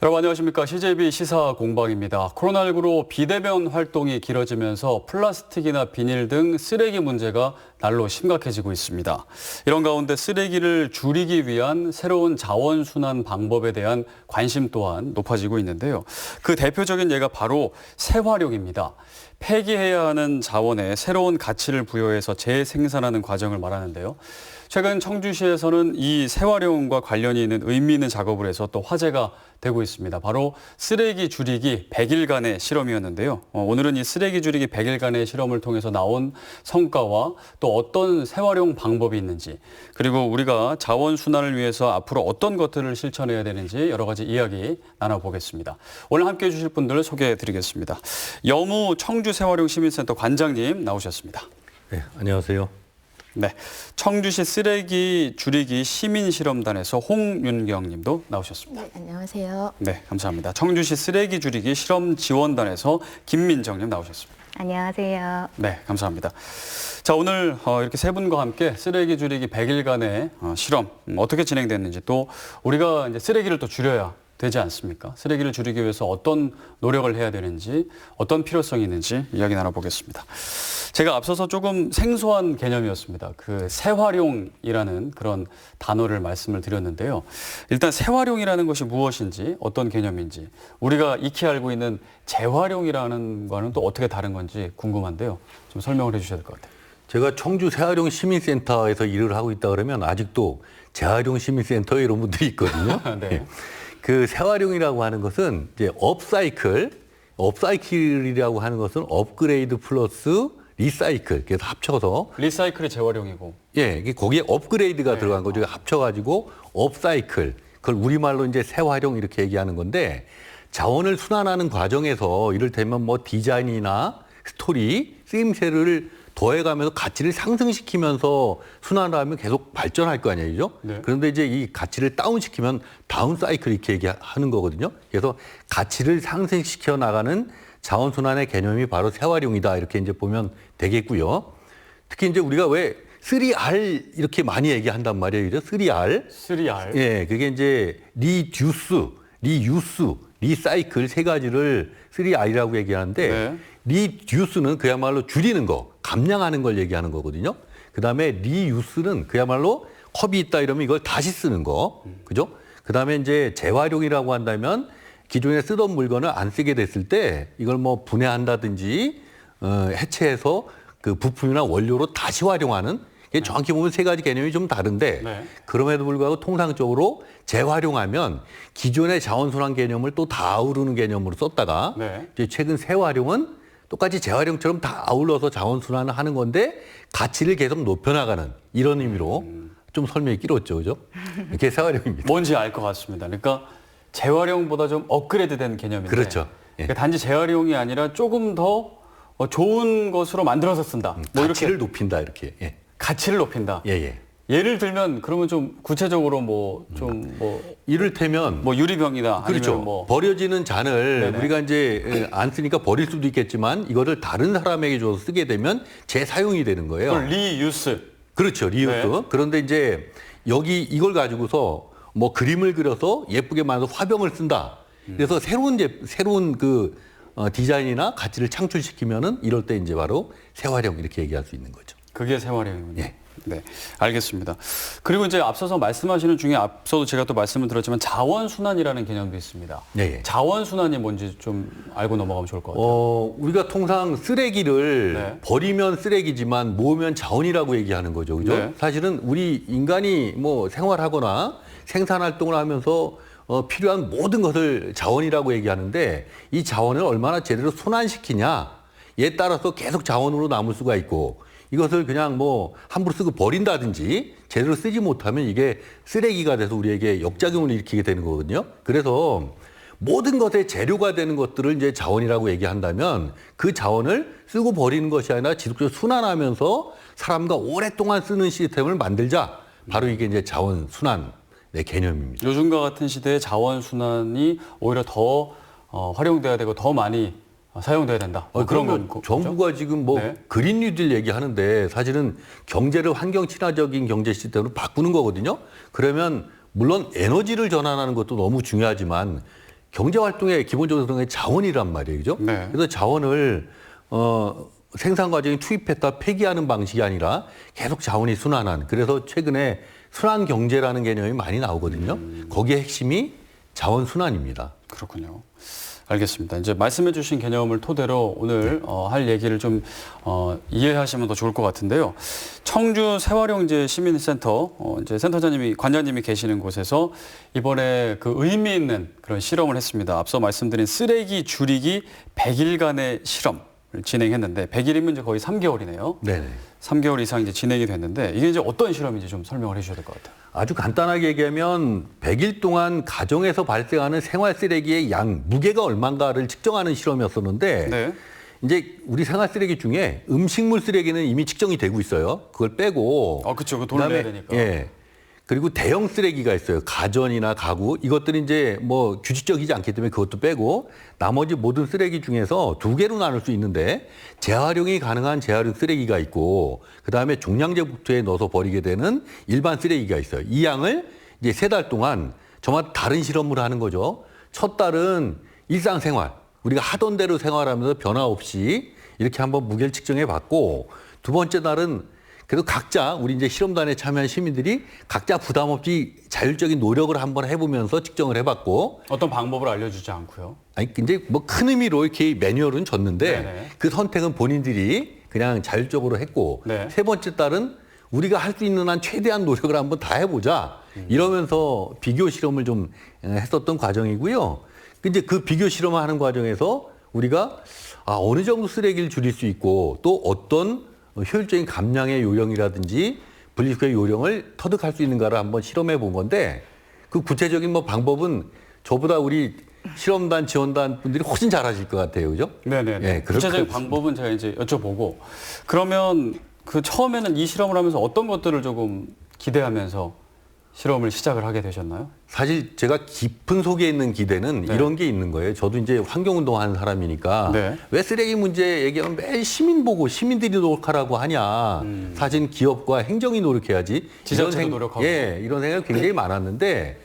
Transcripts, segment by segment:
여러분 안녕하십니까. CJB 시사공방입니다. 코로나19로 비대면 활동이 길어지면서 플라스틱이나 비닐 등 쓰레기 문제가 날로 심각해지고 있습니다. 이런 가운데 쓰레기를 줄이기 위한 새로운 자원순환 방법에 대한 관심 또한 높아지고 있는데요. 그 대표적인 예가 바로 재활용입니다. 폐기해야 하는 자원에 새로운 가치를 부여해서 재생산하는 과정을 말하는데요. 최근 청주시에서는 이 재활용과 관련이 있는 의미 있는 작업을 해서 또 화제가 되고 있습니다. 바로 쓰레기 줄이기 100일간의 실험이었는데요. 오늘은 이 쓰레기 줄이기 100일간의 실험을 통해서 나온 성과와 또 어떤 재활용 방법이 있는지, 그리고 우리가 자원순환을 위해서 앞으로 어떤 것들을 실천해야 되는지 여러 가지 이야기 나눠보겠습니다. 오늘 함께해 주실 분들 소개해드리겠습니다. 여무 청주재활용시민센터 관장님 나오셨습니다. 네, 안녕하세요. 네, 청주시 쓰레기 줄이기 시민실험단에서 홍윤경 님도 나오셨습니다. 네, 안녕하세요. 네, 감사합니다. 청주시 쓰레기 줄이기 실험지원단에서 김민정 님 나오셨습니다. 안녕하세요. 네, 감사합니다. 자, 오늘 이렇게 세 분과 함께 쓰레기 줄이기 100일간의 실험 어떻게 진행됐는지, 또 우리가 이제 쓰레기를 또 줄여야 되지 않습니까? 쓰레기를 줄이기 위해서 어떤 노력을 해야 되는지, 어떤 필요성이 있는지 이야기 나눠보겠습니다. 제가 앞서서 조금 생소한 개념이었습니다. 그 재활용이라는 그런 단어를 말씀을 드렸는데요. 일단 재활용이라는 것이 무엇인지, 어떤 개념인지, 우리가 익히 알고 있는 재활용이라는 거는 또 어떻게 다른 건지 궁금한데요. 좀 설명을 해주셔야 될 것 같아요. 제가 청주 재활용 시민센터에서 일을 하고 있다 그러면 아직도 재활용 시민센터 이런 분들이 있거든요. 네. 그 재활용이라고 하는 것은 이제 업사이클이라고 하는 것은 업그레이드 플러스 리사이클, 그래서 합쳐서 리사이클이 재활용이고. 예, 이게 거기에 업그레이드가 네. 들어간 거죠. 합쳐가지고 업사이클, 그걸 우리말로 이제 재활용 이렇게 얘기하는 건데, 자원을 순환하는 과정에서 이를테면 뭐 디자인이나 스토리, 쓰임새를 더해가면서 가치를 상승시키면서 순환을 하면 계속 발전할 거 아니에요. 네. 그런데 이제 이 가치를 다운시키면 다운사이클 이렇게 얘기하는 거거든요. 그래서 가치를 상승시켜 나가는 자원순환의 개념이 바로 재활용이다, 이렇게 이제 보면 되겠고요. 특히 이제 우리가 왜 3R 이렇게 많이 얘기한단 말이에요. 그죠? 3R. 3R. 예, 그게 이제 리듀스, 리유스, 리사이클 세 가지를 3R이라고 얘기하는데, 네. 리듀스는 그야말로 줄이는 거, 감량하는 걸 얘기하는 거거든요. 그다음에 리유스는 그야말로 컵이 있다 이러면 이걸 다시 쓰는 거. 그죠? 그다음에 이제 재활용이라고 한다면 기존에 쓰던 물건을 안 쓰게 됐을 때 이걸 뭐 분해한다든지 해체해서 그 부품이나 원료로 다시 활용하는, 이게 정확히 보면 세 가지 개념이 좀 다른데, 네. 그럼에도 불구하고 통상적으로 재활용하면 기존의 자원순환 개념을 또 다 아우르는 개념으로 썼다가, 네. 이제 최근 재활용은 똑같이 재활용처럼 다 아울러서 자원순환을 하는 건데 가치를 계속 높여나가는, 이런 의미로 좀 설명이 길었죠, 그죠? 이렇게 재활용입니다. 뭔지 알 것 같습니다. 그러니까 재활용보다 좀 업그레이드된 개념인데, 그렇죠. 예. 그러니까 단지 재활용이 아니라 조금 더 좋은 것으로 만들어서 쓴다. 뭐 가치를 이렇게 높인다, 이렇게. 예, 가치를 높인다. 예, 예. 예를 들면 그러면 좀 구체적으로 뭐 좀 뭐 이를테면 유리병이나 그렇죠. 아니면 뭐 버려지는 잔을 네네. 우리가 이제 안 쓰니까 버릴 수도 있겠지만 이거를 다른 사람에게 줘서 쓰게 되면 재사용이 되는 거예요. 그걸 리유스. 그렇죠. 리유스. 네. 그런데 이제 여기 이걸 가지고서 뭐 그림을 그려서 예쁘게 만들어서 화병을 쓴다. 그래서 새로운 그 디자인이나 가치를 창출시키면은 이럴 때 이제 바로 재활용 이렇게 얘기할 수 있는 거죠. 그게 재활용이군요. 예. 네, 알겠습니다. 그리고 이제 앞서서 말씀하시는 중에 앞서도 제가 또 말씀을 드렸지만 자원순환이라는 개념도 있습니다. 예, 예. 자원순환이 뭔지 좀 알고 넘어가면 좋을 것 같아요. 우리가 통상 쓰레기를 네. 버리면 쓰레기지만 모으면 자원이라고 얘기하는 거죠. 그죠? 네. 사실은 우리 인간이 뭐 생활하거나 생산 활동을 하면서 필요한 모든 것을 자원이라고 얘기하는데, 이 자원을 얼마나 제대로 순환시키냐에 따라서 계속 자원으로 남을 수가 있고, 이것을 그냥 뭐 함부로 쓰고 버린다든지 제대로 쓰지 못하면 이게 쓰레기가 돼서 우리에게 역작용을 일으키게 되는 거거든요. 그래서 모든 것의 재료가 되는 것들을 이제 자원이라고 얘기한다면, 그 자원을 쓰고 버리는 것이 아니라 지속적으로 순환하면서 사람과 오랫동안 쓰는 시스템을 만들자. 바로 이게 이제 자원 순환의 개념입니다. 요즘과 같은 시대에 자원순환이 오히려 더 활용돼야 되고 더 많이 사용돼야 된다. 뭐 그런 그러면 거죠. 정부가 지금 뭐 네. 그린 뉴딜 얘기하는데 사실은 경제를 환경 친화적인 경제 시스템으로 바꾸는 거거든요. 그러면 물론 에너지를 전환하는 것도 너무 중요하지만 경제 활동의 기본적으로 그런 게 자원이란 말이에요. 그죠? 네. 그래서 자원을 생산 과정에 투입했다 폐기하는 방식이 아니라 계속 자원이 순환한. 그래서 최근에 순환 경제라는 개념이 많이 나오거든요. 거기에 핵심이 자원 순환입니다. 그렇군요. 알겠습니다. 이제 말씀해 주신 개념을 토대로 오늘 할 얘기를 좀 이해하시면 더 좋을 것 같은데요. 청주 세활용제 시민센터 이제 센터장님이 관장님이 계시는 곳에서 이번에 그 의미 있는 그런 실험을 했습니다. 앞서 말씀드린 쓰레기 줄이기 100일간의 실험을 진행했는데 100일이면 이제 거의 3개월이네요. 네네. 3개월 이상 이제 진행이 됐는데 이게 이제 어떤 실험인지 좀 설명을 해 주셔야 될 것 같아요. 아주 간단하게 얘기하면 100일 동안 가정에서 발생하는 생활 쓰레기의 양, 무게가 얼마인가를 측정하는 실험이었었는데 네. 이제 우리 생활 쓰레기 중에 음식물 쓰레기는 이미 측정이 되고 있어요. 그걸 빼고. 그렇죠. 그 돈을 내야 그다음에, 되니까. 예. 그리고 대형 쓰레기가 있어요. 가전이나 가구. 이것들은 이제 뭐 규칙적이지 않기 때문에 그것도 빼고 나머지 모든 쓰레기 중에서 두 개로 나눌 수 있는데 재활용이 가능한 재활용 쓰레기가 있고 그다음에 종량제 봉투에 넣어서 버리게 되는 일반 쓰레기가 있어요. 이 양을 이제 3달 동안 정말 다른 실험을 하는 거죠. 첫 달은 일상생활. 우리가 하던 대로 생활하면서 변화 없이 이렇게 한번 무게를 측정해 봤고 두 번째 달은 그래도 각자 우리 이제 실험단에 참여한 시민들이 각자 부담 없이 자율적인 노력을 한번 해보면서 측정을 해봤고 어떤 방법을 알려주지 않고요. 아니 이제 뭐 큰 의미로 이렇게 매뉴얼은 줬는데 네네. 그 선택은 본인들이 그냥 자율적으로 했고 네. 세 번째 달은 우리가 할 수 있는 한 최대한 노력을 한번 다 해보자 이러면서 비교 실험을 좀 했었던 과정이고요. 이제 그 비교 실험을 하는 과정에서 우리가 어느 정도 쓰레기를 줄일 수 있고 또 어떤 효율적인 감량의 요령이라든지 분리수거의 요령을 터득할 수 있는가를 한번 실험해 본 건데 그 구체적인 뭐 방법은 저보다 우리 실험단 지원단 분들이 훨씬 잘하실 것 같아요, 그죠? 네네. 예, 구체적인 방법은 제가 이제 여쭤보고 그러면 그 처음에는 이 실험을 하면서 어떤 것들을 조금 기대하면서 실험을 시작을 하게 되셨나요? 사실 제가 깊은 속에 있는 기대는 네. 이런 게 있는 거예요. 저도 이제 환경운동 하는 사람이니까 네. 왜 쓰레기 문제 얘기하면 매일 시민 보고 시민들이 노력하라고 하냐. 사실 기업과 행정이 노력해야지. 지자체도 노력하고. 예, 이런 생각이 굉장히 많았는데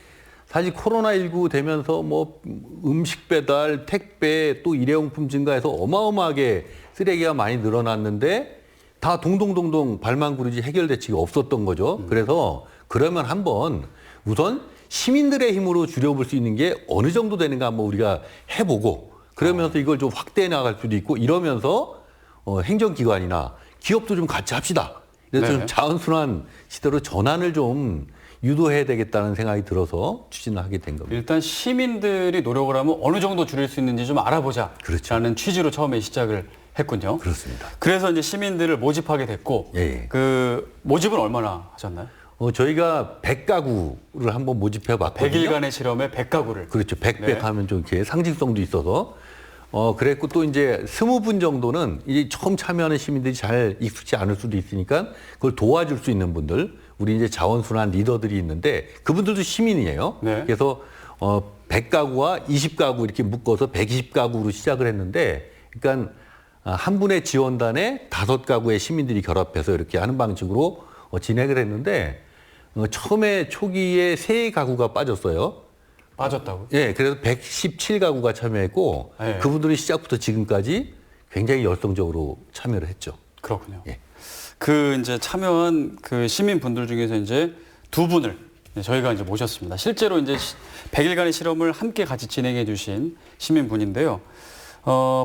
사실 코로나19 되면서 뭐 음식 배달, 택배 또 일회용품 증가해서 어마어마하게 쓰레기가 많이 늘어났는데 다 동동동동 발만 구르지 해결 대책이 없었던 거죠. 그래서 그러면 한번 우선 시민들의 힘으로 줄여볼 수 있는 게 어느 정도 되는가 한번 우리가 해보고 그러면서 이걸 좀 확대해 나갈 수도 있고 이러면서 행정기관이나 기업도 좀 같이 합시다. 그래서 네. 좀 자원순환 시대로 전환을 좀 유도해야 되겠다는 생각이 들어서 추진을 하게 된 겁니다. 일단 시민들이 노력을 하면 어느 정도 줄일 수 있는지 좀 알아보자. 그렇죠. 라는 취지로 처음에 시작을 했군요. 그렇습니다. 그래서 이제 시민들을 모집하게 됐고 예. 그 모집은 얼마나 하셨나요? 저희가 100가구를 한번 모집해 봤거든요. 100일간의 실험에 100가구를. 그렇죠. 100 네. 하면 좀 이렇게 상징성도 있어서 그랬고 또 이제 20분 정도는 이제 처음 참여하는 시민들이 잘 익숙치 않을 수도 있으니까 그걸 도와줄 수 있는 분들 우리 이제 자원순환 리더들이 있는데 그분들도 시민이에요. 네. 그래서 100가구와 20가구 이렇게 묶어서 120가구로 시작을 했는데 그러니까 한 분의 지원단에 5가구의 시민들이 결합해서 이렇게 하는 방식으로 진행을 했는데 처음에 초기에 3가구가 빠졌어요. 빠졌다고? 예, 그래서 117가구가 참여했고 네. 그분들이 시작부터 지금까지 굉장히 열성적으로 참여를 했죠. 그렇군요. 예. 그 이제 참여한 그 시민분들 중에서 이제 2분을 저희가 이제 모셨습니다. 실제로 이제 100일간의 실험을 함께 같이 진행해 주신 시민분인데요.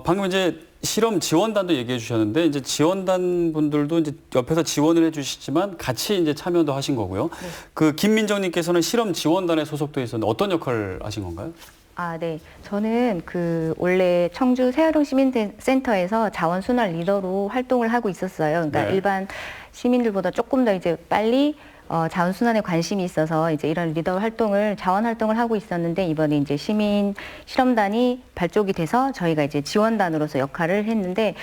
방금 이제 실험 지원단도 얘기해 주셨는데 이제 지원단 분들도 이제 옆에서 지원을 해 주시지만 같이 이제 참여도 하신 거고요. 네. 그 김민정 님께서는 실험 지원단에 소속돼 있었는데 어떤 역할을 하신 건가요? 네. 저는 원래 청주 세활용 시민센터에서 자원순환 리더로 활동을 하고 있었어요. 그러니까 네. 일반 시민들보다 조금 더 이제 빨리 자원순환에 관심이 있어서 이제 이런 리더 활동을, 자원 활동을 하고 있었는데 이번에 이제 시민 실험단이 발족이 돼서 저희가 이제 지원단으로서 역할을 했는데,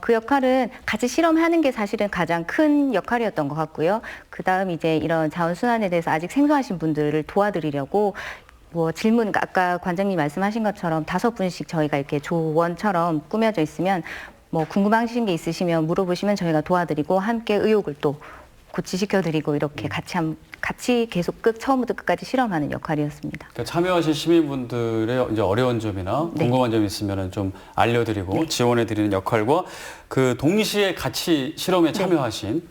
그 역할은 같이 실험하는 게 사실은 가장 큰 역할이었던 것 같고요. 그 다음 이제 이런 자원순환에 대해서 아직 생소하신 분들을 도와드리려고 질문, 아까 관장님 말씀하신 것처럼 5분씩 저희가 이렇게 조원처럼 꾸며져 있으면 궁금하신 게 있으시면 물어보시면 저희가 도와드리고 함께 의욕을 또 고치시켜드리고 이렇게 같이 계속 처음부터 끝까지 실험하는 역할이었습니다. 그러니까 참여하신 시민분들의 이제 어려운 점이나 네. 궁금한 점이 있으면 좀 알려드리고 네. 지원해드리는 역할과 그 동시에 같이 실험에 참여하신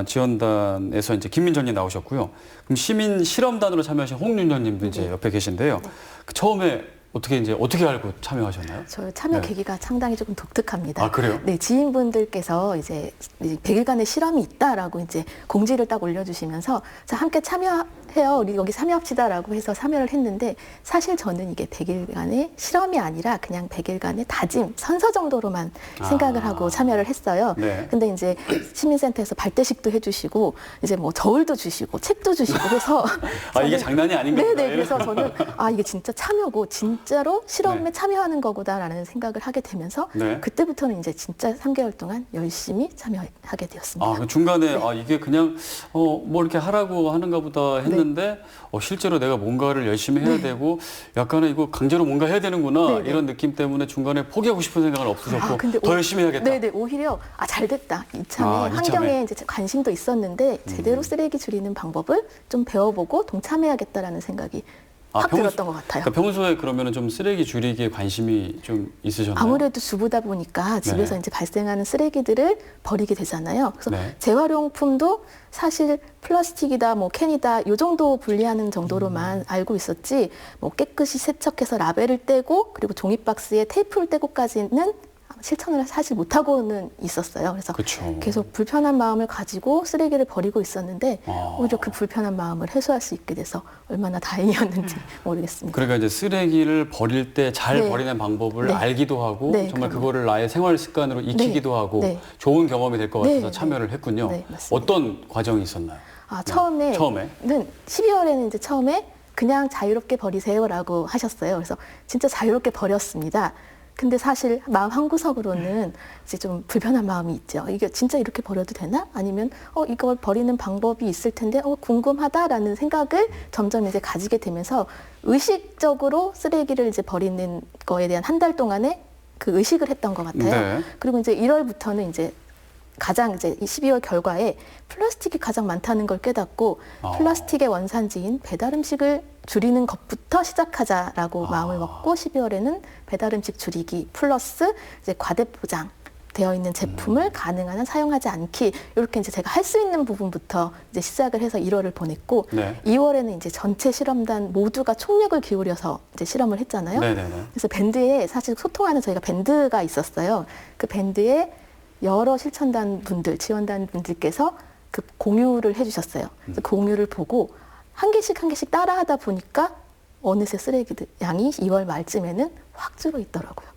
지원단에서 이제 김민전님 나오셨고요. 그럼 시민 실험단으로 참여하신 홍윤현님도 이제 옆에 계신데요. 그 처음에 어떻게 알고 참여하셨나요? 저 참여 네. 계기가 상당히 조금 독특합니다. 아, 그래요? 네, 지인분들께서 이제 100일간의 실험이 있다라고 이제 공지를 딱 올려주시면서 자, 함께 참여해요. 우리 여기 참여합시다라고 해서 참여를 했는데 사실 저는 이게 100일간의 실험이 아니라 그냥 100일간의 다짐, 선서 정도로만 생각을 하고 참여를 했어요. 네. 근데 이제 시민센터에서 발대식도 해주시고 이제 뭐 저울도 주시고 책도 주시고 해서 아, 이게 저는- 장난이 아닌가 보다. 네네. 그래서 저는 이게 진짜 참여고 진짜로 실험에 네. 참여하는 거구나라는 생각을 하게 되면서 네. 그때부터는 이제 진짜 3개월 동안 열심히 참여하게 되었습니다. 그 중간에 이게 그냥 뭐 이렇게 하라고 하는가 보다 했는데 실제로 내가 뭔가를 열심히 해야 되고 약간은 이거 강제로 뭔가 해야 되는구나 네. 이런 느낌 때문에 중간에 포기하고 싶은 생각은 없으셨고 근데 더 열심히 해야겠다. 네네. 오히려 잘 됐다. 이참에 이참에. 환경에 이제 관심도 있었는데 제대로 쓰레기 줄이는 방법을 좀 배워보고 동참해야겠다라는 생각이 확 들었던 것 같아요. 그러니까 평소에 그러면은 좀 쓰레기 줄이기에 관심이 좀 있으셨나요? 아무래도 주부다 보니까 집에서 네. 이제 발생하는 쓰레기들을 버리게 되잖아요. 그래서 네. 재활용품도 사실 플라스틱이다, 뭐 캔이다, 요 정도 분리하는 정도로만 알고 있었지, 뭐 깨끗이 세척해서 라벨을 떼고 그리고 종이박스에 테이프를 떼고까지는 실천을 사실 못하고는 있었어요. 그래서 그쵸. 계속 불편한 마음을 가지고 쓰레기를 버리고 있었는데 오히려 그 불편한 마음을 해소할 수 있게 돼서 얼마나 다행이었는지 모르겠습니다. 그러니까 이제 쓰레기를 버릴 때 잘 네. 버리는 방법을 네. 알기도 하고 네, 정말 그럼요. 그거를 나의 생활 습관으로 익히기도 하고 네. 좋은 경험이 될 것 같아서 네, 참여를 했군요. 네, 맞습니다. 어떤 과정이 있었나요? 처음에는 12월에는 이제 처음에 그냥 자유롭게 버리세요라고 하셨어요. 그래서 진짜 자유롭게 버렸습니다. 근데 사실 마음 한구석으로는 이제 좀 불편한 마음이 있죠. 이게 진짜 이렇게 버려도 되나? 아니면 이걸 버리는 방법이 있을 텐데 궁금하다라는 생각을 점점 이제 가지게 되면서 의식적으로 쓰레기를 이제 버리는 거에 대한 한 달 동안에 그 의식을 했던 것 같아요. 네. 그리고 이제 1월부터는 이제 가장 이제 12월 결과에 플라스틱이 가장 많다는 걸 깨닫고 플라스틱의 원산지인 배달 음식을 줄이는 것부터 시작하자라고 마음을 먹고 12월에는 배달 음식 줄이기 플러스 이제 과대포장 되어 있는 제품을 가능한 한 사용하지 않기 이렇게 이제 제가 할 수 있는 부분부터 이제 시작을 해서 1월을 보냈고 네. 2월에는 이제 전체 실험단 모두가 총력을 기울여서 이제 실험을 했잖아요. 네네네. 그래서 밴드에 사실 소통하는 저희가 밴드가 있었어요. 그 밴드에 여러 실천단 분들, 지원단 분들께서 그 공유를 해주셨어요. 그래서 그 공유를 보고 한 개씩 따라하다 보니까 어느새 쓰레기들 양이 2월 말쯤에는 확 줄어 있더라고요.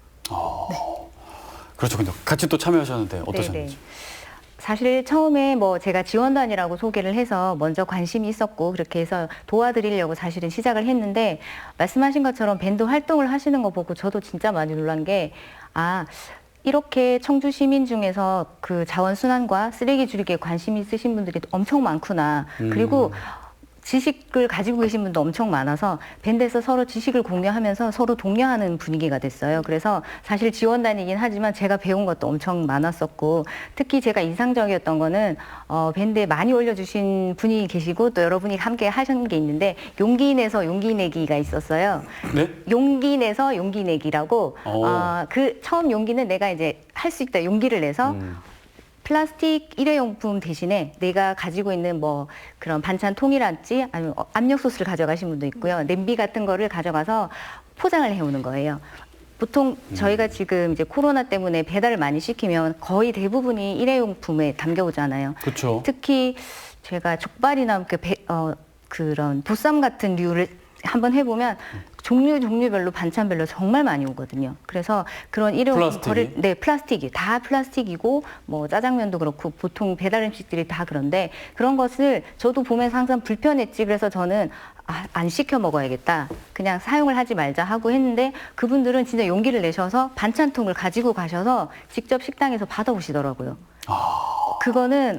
그렇죠. 근데 같이 또 참여하셨는데 어떠셨는지? 네네. 사실 처음에 제가 지원단이라고 소개를 해서 먼저 관심이 있었고 그렇게 해서 도와드리려고 사실은 시작을 했는데 말씀하신 것처럼 밴드 활동을 하시는 거 보고 저도 진짜 많이 놀란 게 이렇게 청주 시민 중에서 그 자원순환과 쓰레기 줄이기에 관심이 있으신 분들이 엄청 많구나. 그리고 지식을 가지고 계신 분도 엄청 많아서 밴드에서 서로 지식을 공유하면서 서로 독려하는 분위기가 됐어요. 그래서 사실 지원단이긴 하지만 제가 배운 것도 엄청 많았었고 특히 제가 인상적이었던 거는 밴드에 많이 올려주신 분이 계시고 또 여러분이 함께 하신 게 있는데 용기 내서 용기 내기가 있었어요. 네? 용기 내서 용기 내기라고 그 처음 용기는 내가 이제 할 수 있다 용기를 내서 플라스틱 일회용품 대신에 내가 가지고 있는 그런 반찬 통이랄지 아니면 압력솥을 가져가신 분도 있고요. 냄비 같은 거를 가져가서 포장을 해오는 거예요. 보통 저희가 지금 이제 코로나 때문에 배달을 많이 시키면 거의 대부분이 일회용품에 담겨오잖아요. 그렇죠. 특히 제가 족발이나 그런 보쌈 같은 류를 한번 해보면 종류별로 반찬별로 정말 많이 오거든요. 그래서 그런 일회용품 플라스틱이 다 플라스틱이고 짜장면도 그렇고 보통 배달 음식들이 다 그런데 그런 것을 저도 보면서 항상 불편했지. 그래서 저는 안 시켜 먹어야겠다. 그냥 사용을 하지 말자 하고 했는데 그분들은 진짜 용기를 내셔서 반찬통을 가지고 가셔서 직접 식당에서 받아오시더라고요. 그거는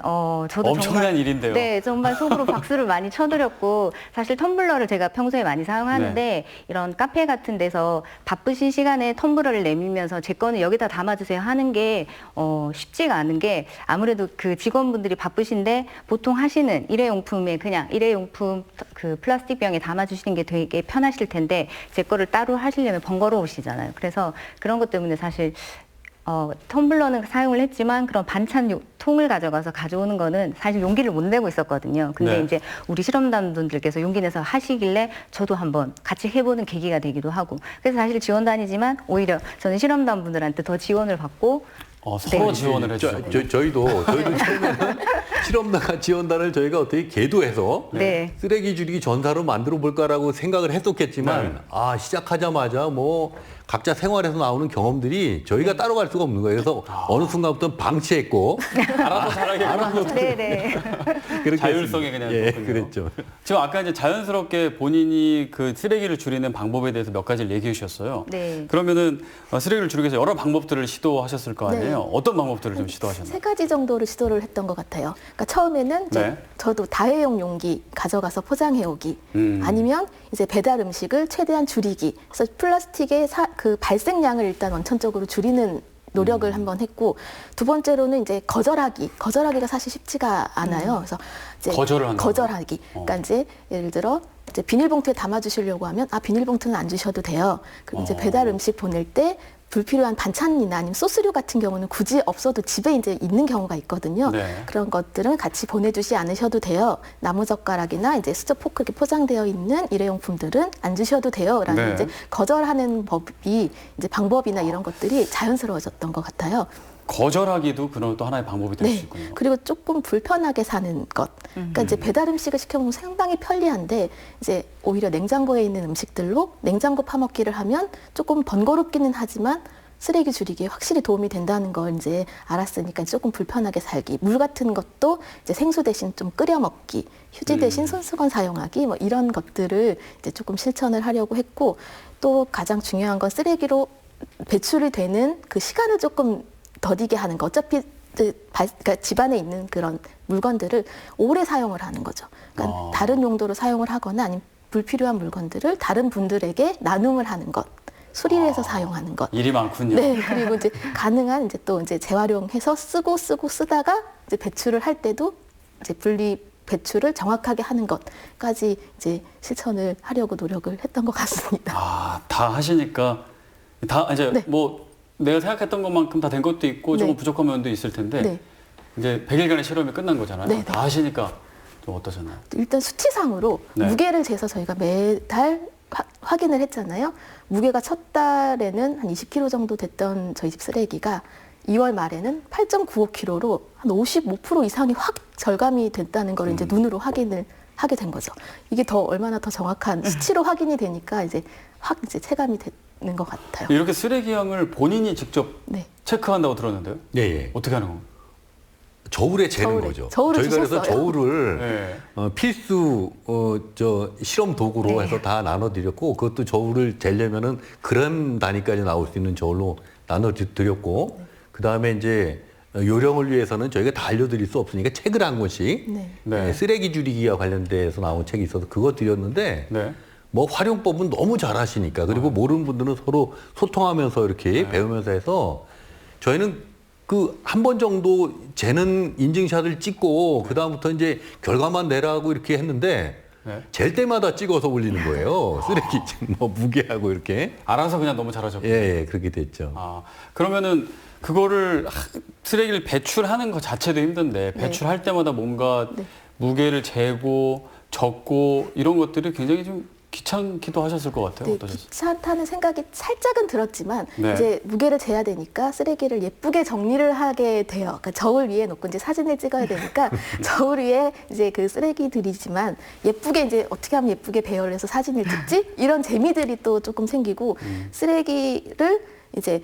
저도 엄청난 정말, 일인데요. 네, 정말 속으로 박수를 많이 쳐드렸고 사실 텀블러를 제가 평소에 많이 사용하는데 네. 이런 카페 같은 데서 바쁘신 시간에 텀블러를 내밀면서 제 거는 여기다 담아주세요 하는 게 쉽지가 않은 게 아무래도 그 직원분들이 바쁘신데 보통 하시는 일회용품에 그냥 일회용품 그 플라스틱 병에 담아주시는 게 되게 편하실 텐데 제 거를 따로 하시려면 번거로우시잖아요. 그래서 그런 것 때문에 사실 텀블러는 사용을 했지만 그런 반찬 통을 가져가서 가져오는 거는 사실 용기를 못 내고 있었거든요. 근데 네. 이제 우리 실험단 분들께서 용기 내서 하시길래 저도 한번 같이 해보는 계기가 되기도 하고 그래서 사실 지원단이지만 오히려 저는 실험단 분들한테 더 지원을 받고 서로 네. 지원을 해주셨군요. 저희도 처음에는 실험단 지원단을 저희가 어떻게 계도해서 네. 쓰레기 줄이기 전사로 만들어 볼까라고 생각을 했었겠지만 네. 시작하자마자 뭐 각자 생활에서 나오는 경험들이 저희가 따라갈 수가 없는 거예요. 그래서 어느 순간부터 방치했고 알아서 잘하겠구나. 네네. 그렇게 자율성이 했습니다. 그냥 예, 그렇군요. 그랬죠. 지금 아까 이제 자연스럽게 본인이 그 쓰레기를 줄이는 방법에 대해서 몇 가지를 얘기해 주셨어요. 네. 그러면은 쓰레기를 줄이기 위해서 여러 방법들을 시도하셨을 거 아니에요? 네. 어떤 방법들을 좀 시도하셨나요? 3가지 정도를 시도를 했던 것 같아요. 그러니까 처음에는 이제 네. 저도 다회용 용기 가져가서 포장해 오기, 음. 아니면 이제 배달 음식을 최대한 줄이기. 그래서 플라스틱의 그 발생량을 일단 원천적으로 줄이는 노력을 한번 했고, 두 번째로는 이제 거절하기가 사실 쉽지가 않아요. 그래서 이제 거절을 한다고요? 거절하기. 그러니까 이제 예를 들어 이제 비닐봉투에 담아 주시려고 하면 비닐봉투는 안 주셔도 돼요. 그리고 이제 배달 음식 보낼 때 불필요한 반찬이나 아니면 소스류 같은 경우는 굳이 없어도 집에 이제 있는 경우가 있거든요. 네. 그런 것들은 같이 보내주지 않으셔도 돼요. 나무젓가락이나 이제 수저 포크 이렇게 포장되어 있는 일회용품들은 안 주셔도 돼요.라는 네. 이제 거절하는 법이 이제 방법이나 이런 것들이 자연스러워졌던 것 같아요. 거절하기도 그런 또 하나의 방법이 될 수 네. 있군요. 그리고 조금 불편하게 사는 것. 그러니까 이제 배달 음식을 시켜 먹으면 상당히 편리한데 이제 오히려 냉장고에 있는 음식들로 냉장고 파먹기를 하면 조금 번거롭기는 하지만 쓰레기 줄이기에 확실히 도움이 된다는 걸 이제 알았으니까 조금 불편하게 살기. 물 같은 것도 이제 생수 대신 좀 끓여 먹기. 휴지 대신 손수건 사용하기. 뭐 이런 것들을 이제 조금 실천을 하려고 했고, 또 가장 중요한 건 쓰레기로 배출이 되는 그 시간을 조금 더디게 하는 거. 어차피 그러니까 집안에 있는 그런 물건들을 오래 사용을 하는 거죠. 그러니까 다른 용도로 사용을 하거나 아니면 불필요한 물건들을 다른 분들에게 나눔을 하는 것. 수리를 해서 사용하는 것. 일이 많군요. 네, 그리고 이제 가능한 이제 또 이제 재활용해서 쓰다가 이제 배출을 할 때도 이제 분리 배출을 정확하게 하는 것까지 이제 실천을 하려고 노력을 했던 것 같습니다. 다 하시니까 다 이제 네. 뭐 내가 생각했던 것만큼 다 된 것도 있고 조금 네. 부족한 면도 있을 텐데 네. 이제 100일간의 실험이 끝난 거잖아요. 네, 네. 다 하시니까 좀 어떠셨나요? 일단 수치상으로 네. 무게를 재서 저희가 매달 확인을 했잖아요. 무게가 첫 달에는 한 20kg 정도 됐던 저희 집 쓰레기가 2월 말에는 8.95kg로 한 55% 이상이 확 절감이 됐다는 걸 이제 눈으로 확인을 하게 된 거죠. 이게 더 얼마나 더 정확한 수치로 확인이 되니까 이제 확 이제 체감이 되는 것 같아요. 이렇게 쓰레기 양을 본인이 직접 네. 체크한다고 들었는데요. 예, 예. 어떻게 하는 건가요? 저울에 재는 저울에. 거죠. 저울을 저희가 그래서 주셨어요? 저울을 네. 필수 실험 도구로 네. 해서 다 나눠드렸고, 그것도 저울을 재려면은 그램 단위까지 나올 수 있는 저울로 나눠드렸고, 그 다음에 이제 요령을 위해서는 저희가 다 알려드릴 수 없으니까 책을 한 권씩 네. 네. 쓰레기 줄이기와 관련돼서 나온 책이 있어서 그거 드렸는데, 네. 뭐 활용법은 너무 잘하시니까, 그리고 모르는 분들은 서로 소통하면서 이렇게 배우면서 해서 저희는 그 한 번 정도 재는 인증샷을 찍고 그 다음부터 이제 결과만 내라고 이렇게 했는데 네. 잴 때마다 찍어서 올리는 거예요. 쓰레기 뭐 무게하고 이렇게. 알아서 그냥 너무 잘하셨군요. 예, 그렇게 됐죠. 그러면은 그거를 쓰레기를 배출하는 것 자체도 힘든데 배출할 때마다 뭔가 네. 무게를 재고 적고 이런 것들이 굉장히 좀 귀찮기도 하셨을 것 같아요. 네, 어떠셨어요? 귀찮다는 생각이 살짝은 들었지만 네. 이제 무게를 재야 되니까 쓰레기를 예쁘게 정리를 하게 돼요. 그러니까 저울 위에 놓고 이제 사진을 찍어야 되니까 저울 위에 이제 그 쓰레기들이지만 예쁘게 이제 어떻게 하면 예쁘게 배열해서 사진을 찍지? 이런 재미들이 또 조금 생기고 쓰레기를 이제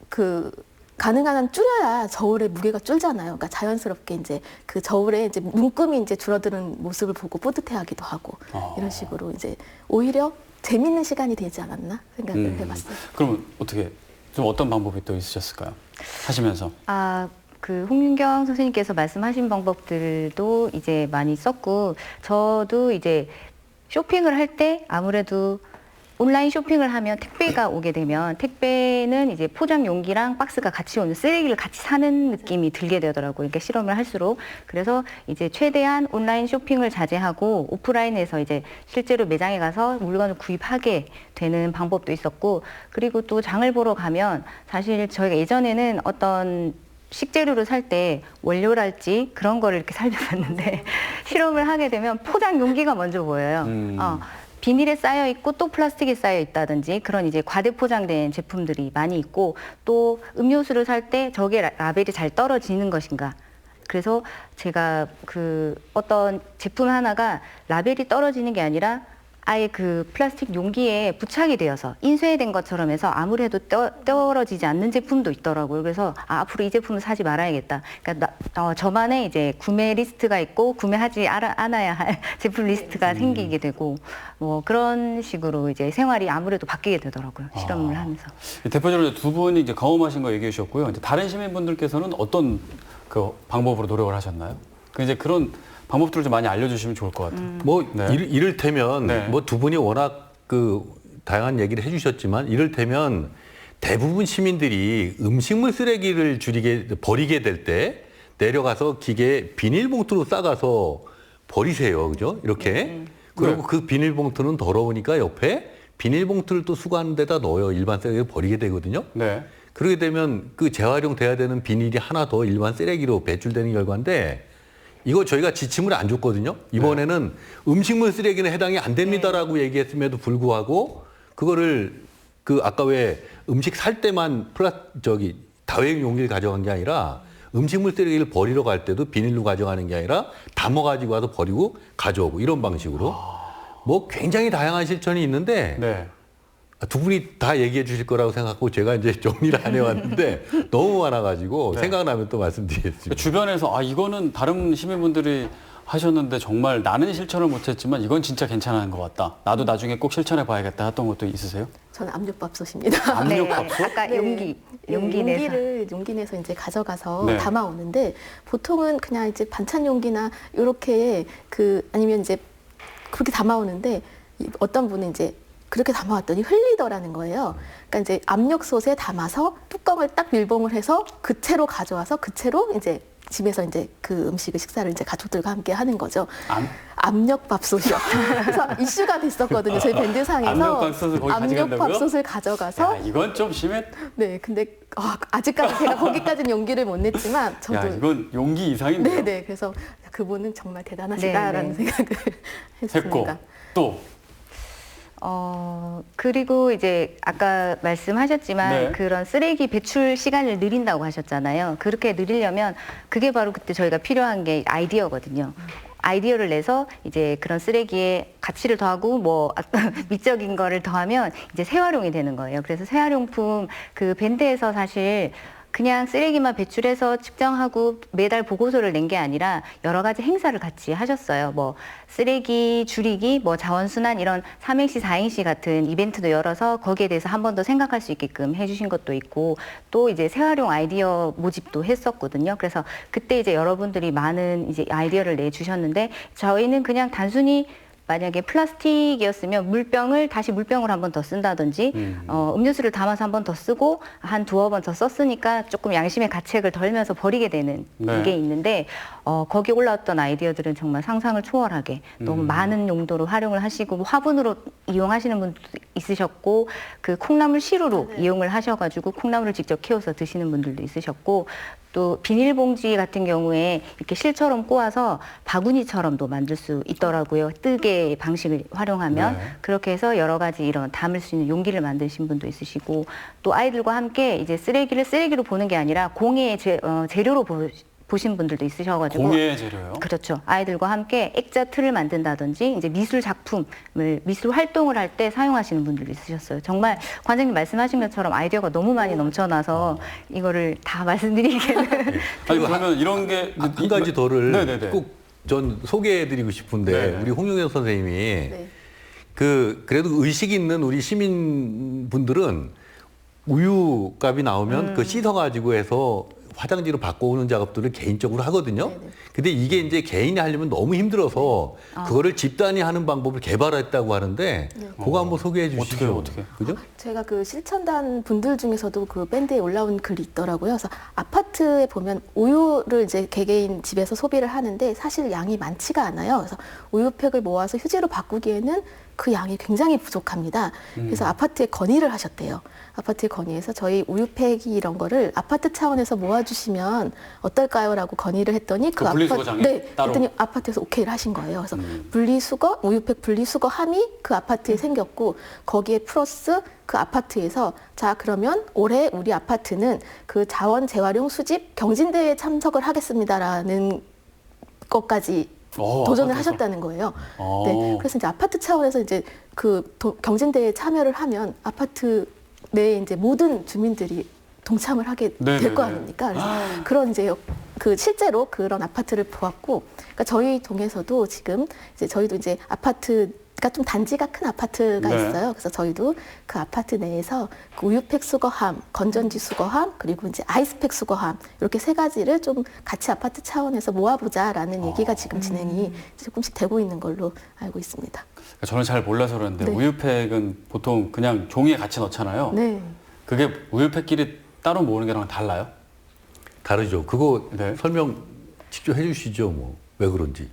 그 가능한 한 줄여야 저울의 무게가 줄잖아요. 그러니까 자연스럽게 이제 그 저울에 이제 눈금이 이제 줄어드는 모습을 보고 뿌듯해하기도 하고 이런 식으로 이제 오히려 재밌는 시간이 되지 않았나 생각을 해봤어요. 그러면 어떻게 좀 어떤 방법이 또 있으셨을까요? 하시면서. 그 홍윤경 선생님께서 말씀하신 방법들도 이제 많이 썼고, 저도 이제 쇼핑을 할 때 아무래도 온라인 쇼핑을 하면 택배가 오게 되면 택배는 이제 포장 용기랑 박스가 같이 오는 쓰레기를 같이 사는 느낌이 들게 되더라고요. 이렇게 실험을 할수록. 그래서 이제 최대한 온라인 쇼핑을 자제하고 오프라인에서 이제 실제로 매장에 가서 물건을 구입하게 되는 방법도 있었고, 그리고 또 장을 보러 가면 사실 저희가 예전에는 어떤 식재료를 살 때 원료랄지 그런 거를 이렇게 살펴봤는데 실험을 하게 되면 포장 용기가 먼저 보여요. 비닐에 쌓여 있고 또 플라스틱에 쌓여 있다든지 그런 이제 과대 포장된 제품들이 많이 있고, 또 음료수를 살 때 저게 라벨이 잘 떨어지는 것인가. 그래서 제가 그 어떤 제품 하나가 라벨이 떨어지는 게 아니라 아예 그 플라스틱 용기에 부착이 되어서 인쇄된 것처럼 해서 아무래도 떨어지지 않는 제품도 있더라고요. 그래서 앞으로 이 제품을 사지 말아야겠다. 그러니까 저만의 이제 구매 리스트가 있고 구매하지 않아야 할 제품 리스트가 생기게 되고, 뭐 그런 식으로 이제 생활이 아무래도 바뀌게 되더라고요. 실험을 하면서. 대표적으로 두 분이 이제 경험하신 거 얘기해 주셨고요. 이제 다른 시민분들께서는 어떤 그 방법으로 노력을 하셨나요? 이제 그런 방법들을 좀 많이 알려주시면 좋을 것 같아요. 뭐 네. 이를테면 네. 뭐 두 분이 워낙 그 다양한 얘기를 해주셨지만, 이를테면 대부분 시민들이 음식물 쓰레기를 버리게 될 때 내려가서 기계에 비닐봉투로 싸가서 버리세요, 그죠? 이렇게. 그리고 네. 그 비닐봉투는 더러우니까 옆에 비닐봉투를 또 수거하는 데다 넣어요. 일반 쓰레기를 버리게 되거든요. 네. 그렇게 되면 그 재활용돼야 되는 비닐이 하나 더 일반 쓰레기로 배출되는 결과인데, 이거 저희가 지침을 안 줬거든요. 이번에는 음식물 쓰레기는 해당이 안 됩니다라고 얘기했음에도 불구하고 그거를 그 아까 왜 음식 살 때만 다회용 용기를 가져간 게 아니라 음식물 쓰레기를 버리러 갈 때도 비닐로 가져가는 게 아니라 담아 가지고 와서 버리고 가져오고 이런 방식으로 뭐 굉장히 다양한 실천이 있는데 네. 두 분이 다 얘기해 주실 거라고 생각하고 제가 이제 정리를 안 해왔는데 너무 많아가지고 네. 생각나면 또 말씀드리겠습니다. 주변에서 이거는 다른 시민분들이 하셨는데 정말 나는 실천을 못했지만 이건 진짜 괜찮은 것 같다. 나도 나중에 꼭 실천해 봐야겠다 했던 것도 있으세요? 저는 압력밥솥입니다. 압력밥솥? 아까 네. 용기 내서. 용기 내서 이제 가져가서 네. 담아오는데, 보통은 그냥 이제 반찬 용기나 이렇게 아니면 이제 그렇게 담아오는데, 어떤 분은 이제 그렇게 담아왔더니 흘리더라는 거예요. 그러니까 이제 압력솥에 담아서 뚜껑을 딱 밀봉을 해서 그 채로 가져와서 그 채로 이제 집에서 이제 그 음식을 식사를 이제 가족들과 함께 하는 거죠. 압력밥솥이요. 그래서 이슈가 됐었거든요. 저희 밴드상에서 압력밥솥을 거기 가져간다고요? 압력밥솥을 가져가서. 야, 이건 좀 심해. 네, 근데 아직까지 제가 거기까지는 용기를 못 냈지만 저도. 야, 이건 용기 이상인데요. 네네. 그래서 그분은 정말 대단하시다라는 생각을 했고 했습니다. 또 그리고 이제 아까 말씀하셨지만 네. 그런 쓰레기 배출 시간을 늘린다고 하셨잖아요. 그렇게 늘리려면 그게 바로 그때 저희가 필요한 게 아이디어거든요. 아이디어를 내서 이제 그런 쓰레기에 가치를 더하고 뭐 미적인 거를 더하면 이제 재활용이 되는 거예요. 그래서 재활용품 그 밴드에서 사실 그냥 쓰레기만 배출해서 측정하고 매달 보고서를 낸 게 아니라 여러 가지 행사를 같이 하셨어요. 뭐 쓰레기 줄이기, 뭐 자원순환 이런 삼행시, 사행시 같은 이벤트도 열어서 거기에 대해서 한 번 더 생각할 수 있게끔 해주신 것도 있고, 또 이제 재활용 아이디어 모집도 했었거든요. 그래서 그때 이제 여러분들이 많은 이제 아이디어를 내주셨는데, 저희는 그냥 단순히 만약에 플라스틱이었으면 물병을 다시 물병을 한 번 더 쓴다든지 음료수를 담아서 한 번 더 쓰고 한 두어 번 더 썼으니까 조금 양심의 가책을 덜면서 버리게 되는 네. 게 있는데, 거기 올라왔던 아이디어들은 정말 상상을 초월하게 너무 많은 용도로 활용을 하시고, 화분으로 이용하시는 분도 있으셨고, 그 콩나물 시루로 이용을 하셔가지고 콩나물을 직접 키워서 드시는 분들도 있으셨고, 또 비닐봉지 같은 경우에 이렇게 실처럼 꼬아서 바구니처럼도 만들 수 있더라고요. 뜨개 방식을 활용하면. 네. 그렇게 해서 여러 가지 이런 담을 수 있는 용기를 만드신 분도 있으시고, 또 아이들과 함께 이제 쓰레기를 쓰레기로 보는 게 아니라 공예의 재료로 보신 분들도 있으셔가지고. 공예 재료요? 그렇죠. 아이들과 함께 액자 틀을 만든다든지 이제 미술 작품을 미술 활동을 할 때 사용하시는 분들도 있으셨어요. 정말 관장님 말씀하신 것처럼 아이디어가 너무 많이 넘쳐나서 이거를 다 말씀드리기에는 아니 그러면 이런 게 한 가지 더를 네네네. 꼭 전 소개해드리고 싶은데, 네네. 우리 홍용현 선생님이 네. 그래도 의식 있는 우리 시민분들은 우유값이 나오면 그 씻어가지고 해서 화장지로 바꿔오는 작업들을 개인적으로 하거든요. 네네. 근데 이게 이제 개인이 하려면 너무 힘들어서 그거를 집단이 하는 방법을 개발했다고 하는데 그거 한번 소개해 주시죠. 어떻게? 그죠? 제가 그 실천단 분들 중에서도 그 밴드에 올라온 글이 있더라고요. 그래서 아파트에 보면 우유를 이제 개개인 집에서 소비를 하는데 사실 양이 많지가 않아요. 그래서 우유팩을 모아서 휴지로 바꾸기에는 그 양이 굉장히 부족합니다. 그래서 아파트에 건의를 하셨대요. 아파트에 건의해서 저희 우유팩이 이런 거를 아파트 차원에서 모아주시면 어떨까요?라고 건의를 했더니 그 분리수거장에 따로? 했더니 아파트에서 오케이를 하신 거예요. 그래서 분리수거, 우유팩 분리수거함이 그 아파트에 생겼고 거기에 플러스 그 아파트에서 자 그러면 올해 우리 아파트는 그 자원 재활용 수집 경진대회에 참석을 하겠습니다라는 것까지 도전을 아파트에서? 하셨다는 거예요. 어. 네, 그래서 이제 아파트 차원에서 이제 그 경진대회에 참여를 하면 아파트 내에 이제 모든 주민들이 동참을 하게 될 거 네네네. 아닙니까? 그래서 그런 이제 그 실제로 그런 아파트를 보았고, 그러니까 저희 동에서도 지금 이제 저희도 이제 아파트가 좀 단지가 큰 아파트가 네. 있어요. 그래서 저희도 그 아파트 내에서 그 우유팩 수거함, 건전지 수거함, 그리고 이제 아이스팩 수거함 이렇게 세 가지를 좀 같이 아파트 차원에서 모아보자라는 얘기가 지금 진행이 조금씩 되고 있는 걸로 알고 있습니다. 저는 잘 몰라서 그러는데 네. 우유팩은 보통 그냥 종이에 같이 넣잖아요. 네. 그게 우유팩끼리 따로 모으는 게랑 달라요? 다르죠. 그거 네. 설명 직접 해주시죠. 뭐 왜 그런지.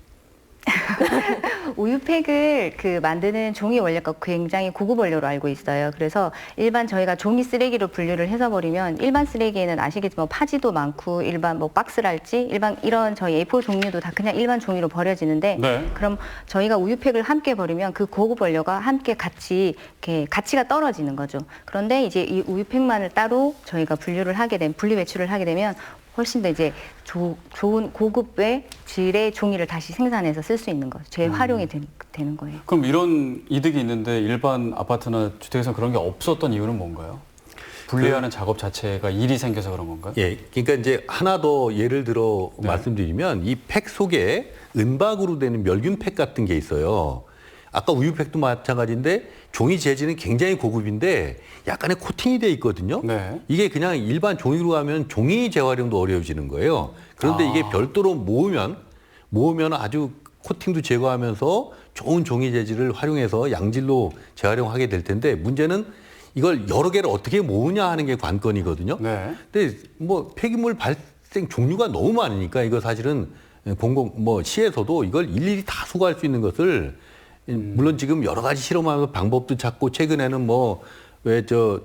우유팩을 그 만드는 종이 원료가 굉장히 고급 원료로 알고 있어요. 그래서 일반 저희가 종이 쓰레기로 분류를 해서 버리면 일반 쓰레기에는 아시겠지만 파지도 많고 일반 뭐 박스랄지 일반 이런 저희 A4 종류도 다 그냥 일반 종이로 버려지는데 네. 그럼 저희가 우유팩을 함께 버리면 그 고급 원료가 함께 같이 이렇게 가치가 떨어지는 거죠. 그런데 이제 이 우유팩만을 따로 저희가 분류를 하게 되면 분리 배출을 하게 되면 훨씬 더 이제 좋은 고급의 질의 종이를 다시 생산해서 쓸 수 있는 거죠. 재활용이 되는 거예요. 그럼 이런 이득이 있는데 일반 아파트나 주택에서 그런 게 없었던 이유는 뭔가요? 분리하는 작업 자체가 일이 생겨서 그런 건가요? 예, 그러니까 이제 하나 더 예를 들어 네. 말씀드리면 이 팩 속에 은박으로 되는 멸균팩 같은 게 있어요. 아까 우유팩도 마찬가지인데 종이 재질은 굉장히 고급인데 약간의 코팅이 돼 있거든요. 네. 이게 그냥 일반 종이로 하면 종이 재활용도 어려워지는 거예요. 그런데 이게 별도로 모으면 아주 코팅도 제거하면서 좋은 종이 재질을 활용해서 양질로 재활용하게 될 텐데 문제는 이걸 여러 개를 어떻게 모으냐 하는 게 관건이거든요. 네. 근데 뭐 폐기물 발생 종류가 너무 많으니까 이거 사실은 시에서도 이걸 일일이 다 수거할 수 있는 것을 물론 지금 여러 가지 실험하면서 방법도 찾고 최근에는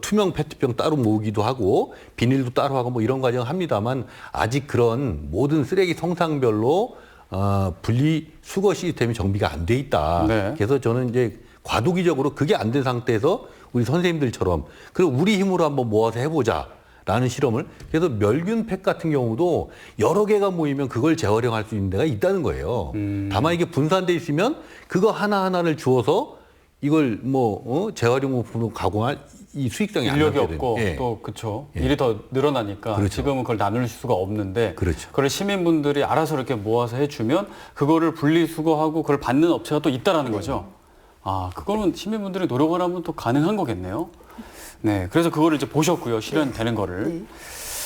투명 페트병 따로 모으기도 하고 비닐도 따로 하고 뭐 이런 과정 합니다만 아직 그런 모든 쓰레기 성상별로 분리 수거 시스템이 정비가 안 돼 있다. 네. 그래서 저는 이제 과도기적으로 그게 안 된 상태에서 우리 선생님들처럼 그럼 우리 힘으로 한번 모아서 해보자. 라는 실험을 그래서 멸균팩 같은 경우도 여러 개가 모이면 그걸 재활용할 수 있는 데가 있다는 거예요. 다만 이게 분산돼 있으면 그거 하나하나를 주어서 이걸 재활용품으로 가공할 이 수익성이 안 인력이 나거든요. 없고 예. 또 그렇죠. 일이 더 늘어나니까 그렇죠. 지금은 그걸 나눌 수가 없는데 그렇죠. 그걸 시민분들이 알아서 이렇게 모아서 해주면 그거를 분리수거하고 그걸 받는 업체가 또 있다라는 거죠. 아, 그거는 시민분들이 노력을 하면 또 가능한 거겠네요. 네, 그래서 그거를 이제 보셨고요, 실현되는 거를. 네.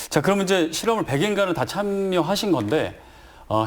자, 그럼 이제 실험을 100일간을 다 참여하신 건데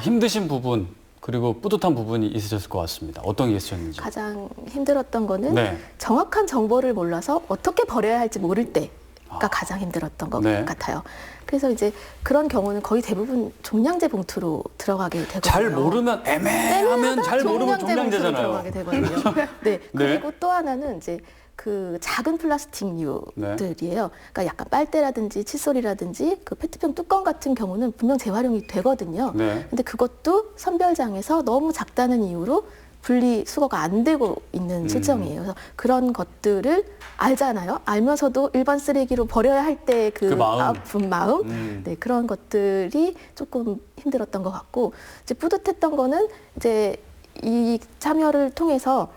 힘드신 부분 그리고 뿌듯한 부분이 있으셨을 것 같습니다. 어떤 게 있으셨는지. 가장 힘들었던 거는 네. 정확한 정보를 몰라서 어떻게 버려야 할지 모를 때가 가장 힘들었던 것 네. 같아요. 그래서 이제 그런 경우는 거의 대부분 종량제 봉투로 들어가게 되거든요. 잘 모르면 애매하면 잘 모르면 봉투로 종량제잖아요. 들어가게 되거든요. 네. 그리고 또 하나는 이제 그 작은 플라스틱류들이에요. 그러니까 약간 빨대라든지 칫솔이라든지 그 페트병 뚜껑 같은 경우는 분명 재활용이 되거든요. 네. 근데 그것도 선별장에서 너무 작다는 이유로 분리 수거가 안 되고 있는 실정이에요. 그래서 그런 것들을 알잖아요. 알면서도 일반 쓰레기로 버려야 할 때 그 마음. 아픈 마음, 네, 그런 것들이 조금 힘들었던 것 같고, 이제 뿌듯했던 거는 이제 이 참여를 통해서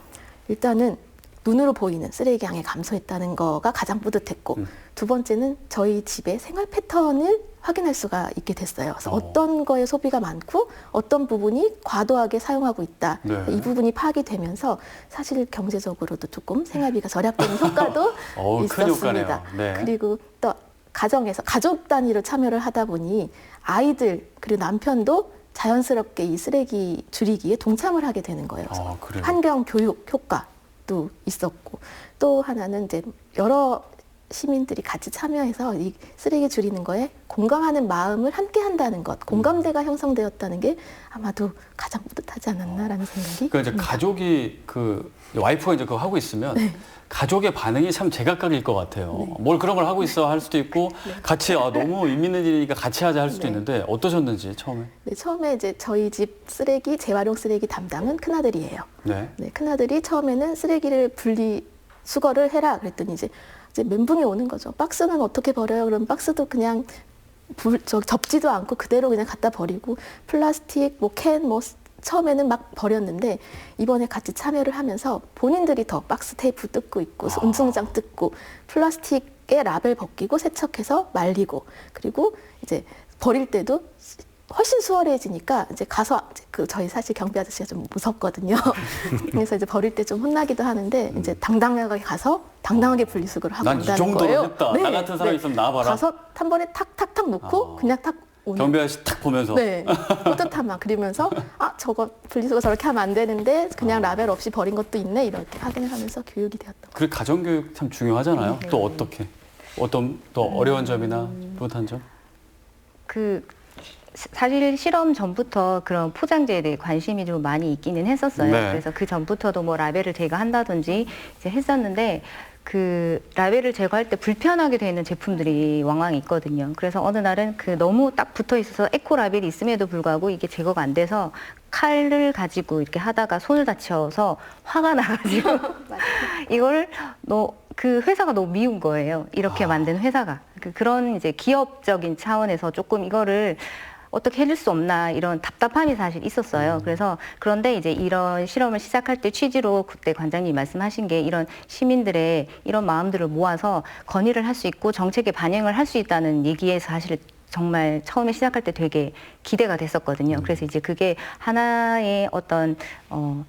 일단은 눈으로 보이는 쓰레기 양이 감소했다는 거가 가장 뿌듯했고, 두 번째는 저희 집의 생활 패턴을 확인할 수가 있게 됐어요. 그래서 어떤 거에 소비가 많고 어떤 부분이 과도하게 사용하고 있다. 네. 이 부분이 파악이 되면서 사실 경제적으로도 조금 생활비가 절약되는 효과도 큰 있었습니다. 효과네요. 네. 그리고 또 가정에서 가족 단위로 참여를 하다 보니 아이들 그리고 남편도 자연스럽게 이 쓰레기 줄이기에 동참을 하게 되는 거예요. 아, 그래요? 환경 교육 효과도 있었고 또 하나는 이제 여러 시민들이 같이 참여해서 이 쓰레기 줄이는 거에 공감하는 마음을 함께 한다는 것, 공감대가 형성되었다는 게 아마도 가장 뿌듯하지 않았나라는 생각이 그러니까 이제 듭니다. 가족이 그 와이프가 이제 그거 하고 있으면 네. 가족의 반응이 참 제각각일 것 같아요. 뭘 그런 걸 하고 있어 할 수도 있고 같이 너무 의미 있는 일이니까 같이 하자 할 수도 네. 있는데 어떠셨는지 처음에? 네, 처음에 이제 저희 집 쓰레기 재활용 쓰레기 담당은 큰아들이에요. 네. 네, 큰아들이 처음에는 쓰레기를 분리 수거를 해라 그랬더니 이제 멘붕이 오는 거죠. 박스는 어떻게 버려요? 그럼 박스도 그냥 접지도 않고 그대로 그냥 갖다 버리고 플라스틱, 뭐 캔, 뭐 처음에는 막 버렸는데 이번에 같이 참여를 하면서 본인들이 더 박스 테이프 뜯고 있고 운송장 뜯고 플라스틱에 라벨 벗기고 세척해서 말리고 그리고 이제 버릴 때도 훨씬 수월해지니까 이제 가서 저희 사실 경비 아저씨가 좀 무섭거든요. 그래서 이제 버릴 때 좀 혼나기도 하는데 이제 당당하게 가서 당당하게 분리수거를 하고 난 이 온다는 정도로 거예요. 했다. 나 같은 사람이 있으면 나와봐라. 가서 한 번에 탁탁탁 놓고 그냥 탁 오는. 경비 아저씨 탁 보면서 네, 뿌듯함 그리면서 저거 분리수거 저렇게 하면 안 되는데 그냥 라벨 없이 버린 것도 있네 이렇게 확인을 하면서 교육이 되었던 그 가정교육 참 중요하잖아요. 또 어떻게? 어떤 또 어려운 점이나 뿌듯한 점? 사실 실험 전부터 그런 포장재에 대해 관심이 좀 많이 있기는 했었어요. 네. 그래서 그 전부터도 뭐 라벨을 제거한다든지 이제 했었는데 그 라벨을 제거할 때 불편하게 되는 제품들이 왕왕 있거든요. 그래서 어느 날은 그 너무 딱 붙어 있어서 에코 라벨이 있음에도 불구하고 이게 제거가 안 돼서 칼을 가지고 이렇게 하다가 손을 다쳐서 화가 나가지고 이걸 그 회사가 너무 미운 거예요. 이렇게 만든 회사가. 그런 이제 기업적인 차원에서 조금 이거를 어떻게 해줄 수 없나 이런 답답함이 사실 있었어요. 그래서 그런데 이제 이런 실험을 시작할 때 취지로 그때 관장님이 말씀하신 게 이런 시민들의 이런 마음들을 모아서 건의를 할 수 있고 정책에 반영을 할 수 있다는 얘기에서 사실 정말 처음에 시작할 때 되게 기대가 됐었거든요. 그래서 이제 그게 하나의 어떤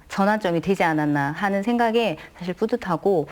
전환점이 되지 않았나 하는 생각에 사실 뿌듯하고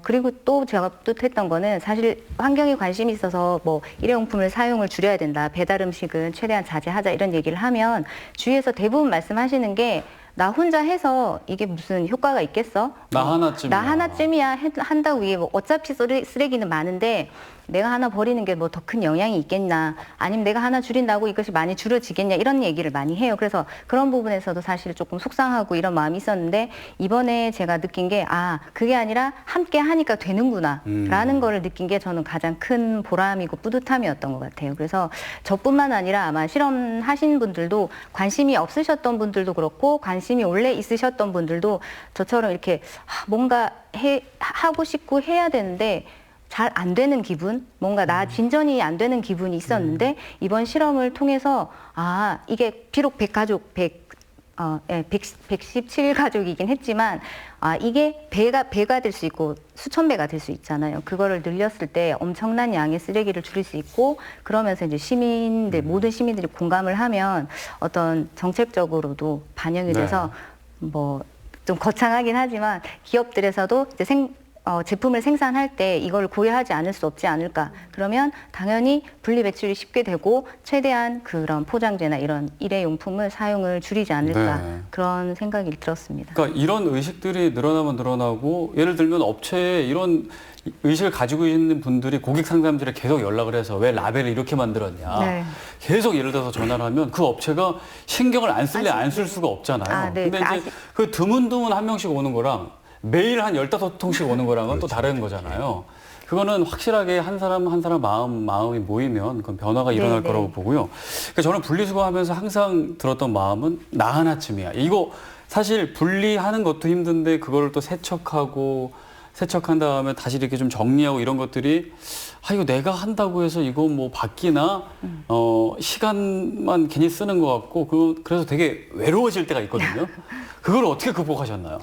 그리고 또 제가 뿌듯했던 거는 사실 환경에 관심이 있어서 뭐 일회용품을 사용을 줄여야 된다. 배달 음식은 최대한 자제하자 이런 얘기를 하면 주위에서 대부분 말씀하시는 게 나 혼자 해서 이게 무슨 효과가 있겠어? 나 하나쯤이야. 나 하나쯤이야 한다고 이게 뭐 어차피 쓰레기는 많은데 내가 하나 버리는 게 뭐 더 큰 영향이 있겠나 아니면 내가 하나 줄인다고 이것이 많이 줄어지겠냐 이런 얘기를 많이 해요. 그래서 그런 부분에서도 사실 조금 속상하고 이런 마음이 있었는데 이번에 제가 느낀 게 그게 아니라 함께 하니까 되는구나 라는 거를 느낀 게 저는 가장 큰 보람이고 뿌듯함이었던 것 같아요. 그래서 저뿐만 아니라 아마 실험하신 분들도 관심이 없으셨던 분들도 그렇고 관심이 원래 있으셨던 분들도 저처럼 이렇게 뭔가 하고 싶고 해야 되는데 잘 안 되는 기분, 뭔가 나 진전이 안 되는 기분이 있었는데 이번 실험을 통해서 이게 비록 117가족이긴 했지만 이게 배가 될 수 있고 수천 배가 될 수 있잖아요. 그거를 늘렸을 때 엄청난 양의 쓰레기를 줄일 수 있고 그러면서 이제 시민들 모든 시민들이 공감을 하면 어떤 정책적으로도 반영이 돼서 뭐 좀 거창하긴 하지만 기업들에서도 이제 제품을 생산할 때 이걸 고려하지 않을 수 없지 않을까. 그러면 당연히 분리 배출이 쉽게 되고 최대한 그런 포장재나 이런 일회용품을 사용을 줄이지 않을까. 네. 그런 생각이 들었습니다. 그러니까 이런 의식들이 늘어나면 늘어나고 예를 들면 업체에 이런 의식을 가지고 있는 분들이 고객 상담실에 계속 연락을 해서 왜 라벨을 이렇게 만들었냐. 네. 계속 예를 들어서 전화를 하면 그 업체가 신경을 안 쓸 수가 없잖아요. 네. 근데 이제 그 드문드문 한 명씩 오는 거랑 매일 한 15통씩 오는 거랑은 또 다른 거잖아요. 그거는 확실하게 한 사람 한 사람 마음이 모이면 그건 변화가 일어날 거라고 보고요. 그러니까 저는 분리수거하면서 항상 들었던 마음은 나 하나쯤이야. 이거 사실 분리하는 것도 힘든데 그거를 또 세척한 다음에 다시 이렇게 좀 정리하고 이런 것들이 이거 내가 한다고 해서 이거 뭐 바뀌나 시간만 괜히 쓰는 것 같고 그래서 되게 외로워질 때가 있거든요. 그걸 어떻게 극복하셨나요?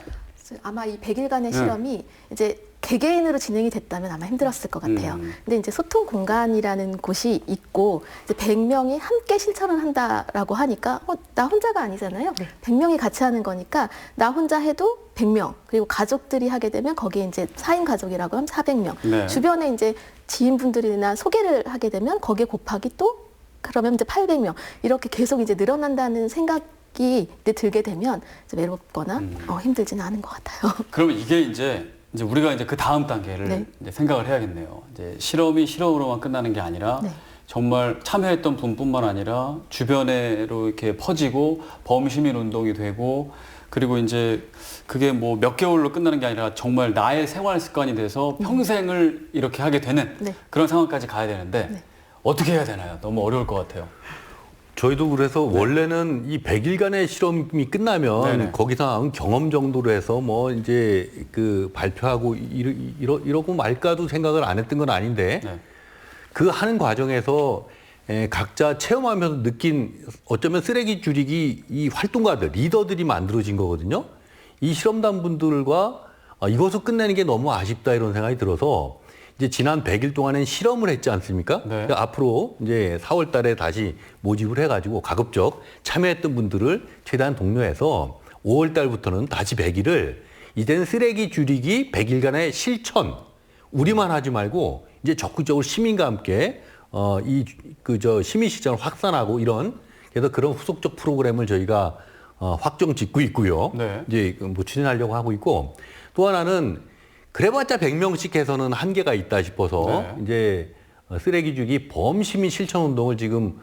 아마 이 100일간의 실험이 이제 개개인으로 진행이 됐다면 아마 힘들었을 것 같아요. 근데 이제 소통 공간이라는 곳이 있고 이제 100명이 함께 실천을 한다라고 하니까 나 혼자가 아니잖아요. 100명이 같이 하는 거니까 나 혼자 해도 100명 그리고 가족들이 하게 되면 거기에 이제 4인 가족이라고 하면 400명 네. 주변에 이제 지인분들이나 소개를 하게 되면 거기에 곱하기 또 그러면 이제 800명 이렇게 계속 이제 늘어난다는 생각이 이제 들게 되면 이제 외롭거나 힘들지는 않은 것 같아요. 그러면 이게 이제 우리가 이제 그 다음 단계를 네. 이제 생각을 해야겠네요. 이제 실험이 실험으로만 끝나는 게 아니라 네. 정말 참여했던 분뿐만 아니라 주변으로 이렇게 퍼지고 범시민 운동이 되고 그리고 이제 그게 뭐 몇 개월로 끝나는 게 아니라 정말 나의 생활 습관이 돼서 평생을 이렇게 하게 되는 네. 그런 상황까지 가야 되는데 네. 어떻게 해야 되나요? 너무 어려울 것 같아요. 저희도 그래서 원래는 이 100일간의 실험이 끝나면 네네. 거기서 나온 경험 정도로 해서 뭐 이제 그 발표하고 이러고 말까도 생각을 안 했던 건 아닌데 네. 그 하는 과정에서 각자 체험하면서 느낀 어쩌면 쓰레기 줄이기 이 활동가들, 리더들이 만들어진 거거든요. 이 실험단 분들과 이것을 끝내는 게 너무 아쉽다 이런 생각이 들어서 이제 지난 100일 동안엔 실험을 했지 않습니까? 네. 그러니까 앞으로 이제 4월 달에 다시 모집을 해가지고 가급적 참여했던 분들을 최대한 독려해서 5월 달부터는 다시 100일을 이제는 쓰레기 줄이기 100일간의 실천 우리만 하지 말고 이제 적극적으로 시민과 함께 시민 시장을 확산하고 이런 그래서 그런 후속적 프로그램을 저희가 확정 짓고 있고요. 네. 이제 뭐 추진하려고 하고 있고 또 하나는 그래봤자 100명씩 해서는 한계가 있다 싶어서 네. 이제 쓰레기 주기 범시민 실천 운동을 지금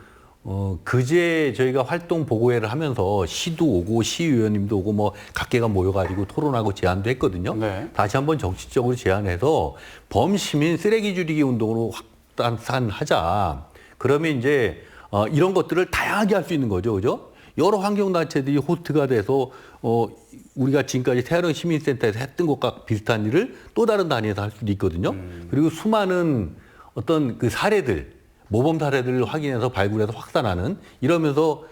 그제 저희가 활동 보고회를 하면서 시도 오고 시의원님도 오고 뭐 각계가 모여가지고 토론하고 제안도 했거든요. 네. 다시 한번 정치적으로 제안해서 범시민 쓰레기 줄이기 운동으로 확산하자. 그러면 이제 이런 것들을 다양하게 할 수 있는 거죠, 그죠? 여러 환경단체들이 호스트가 돼서 우리가 지금까지 태아령 시민센터에서 했던 것과 비슷한 일을 또 다른 단위에서 할 수도 있거든요. 그리고 수많은 어떤 그 사례들, 모범 사례들을 확인해서 발굴해서 확산하는 이러면서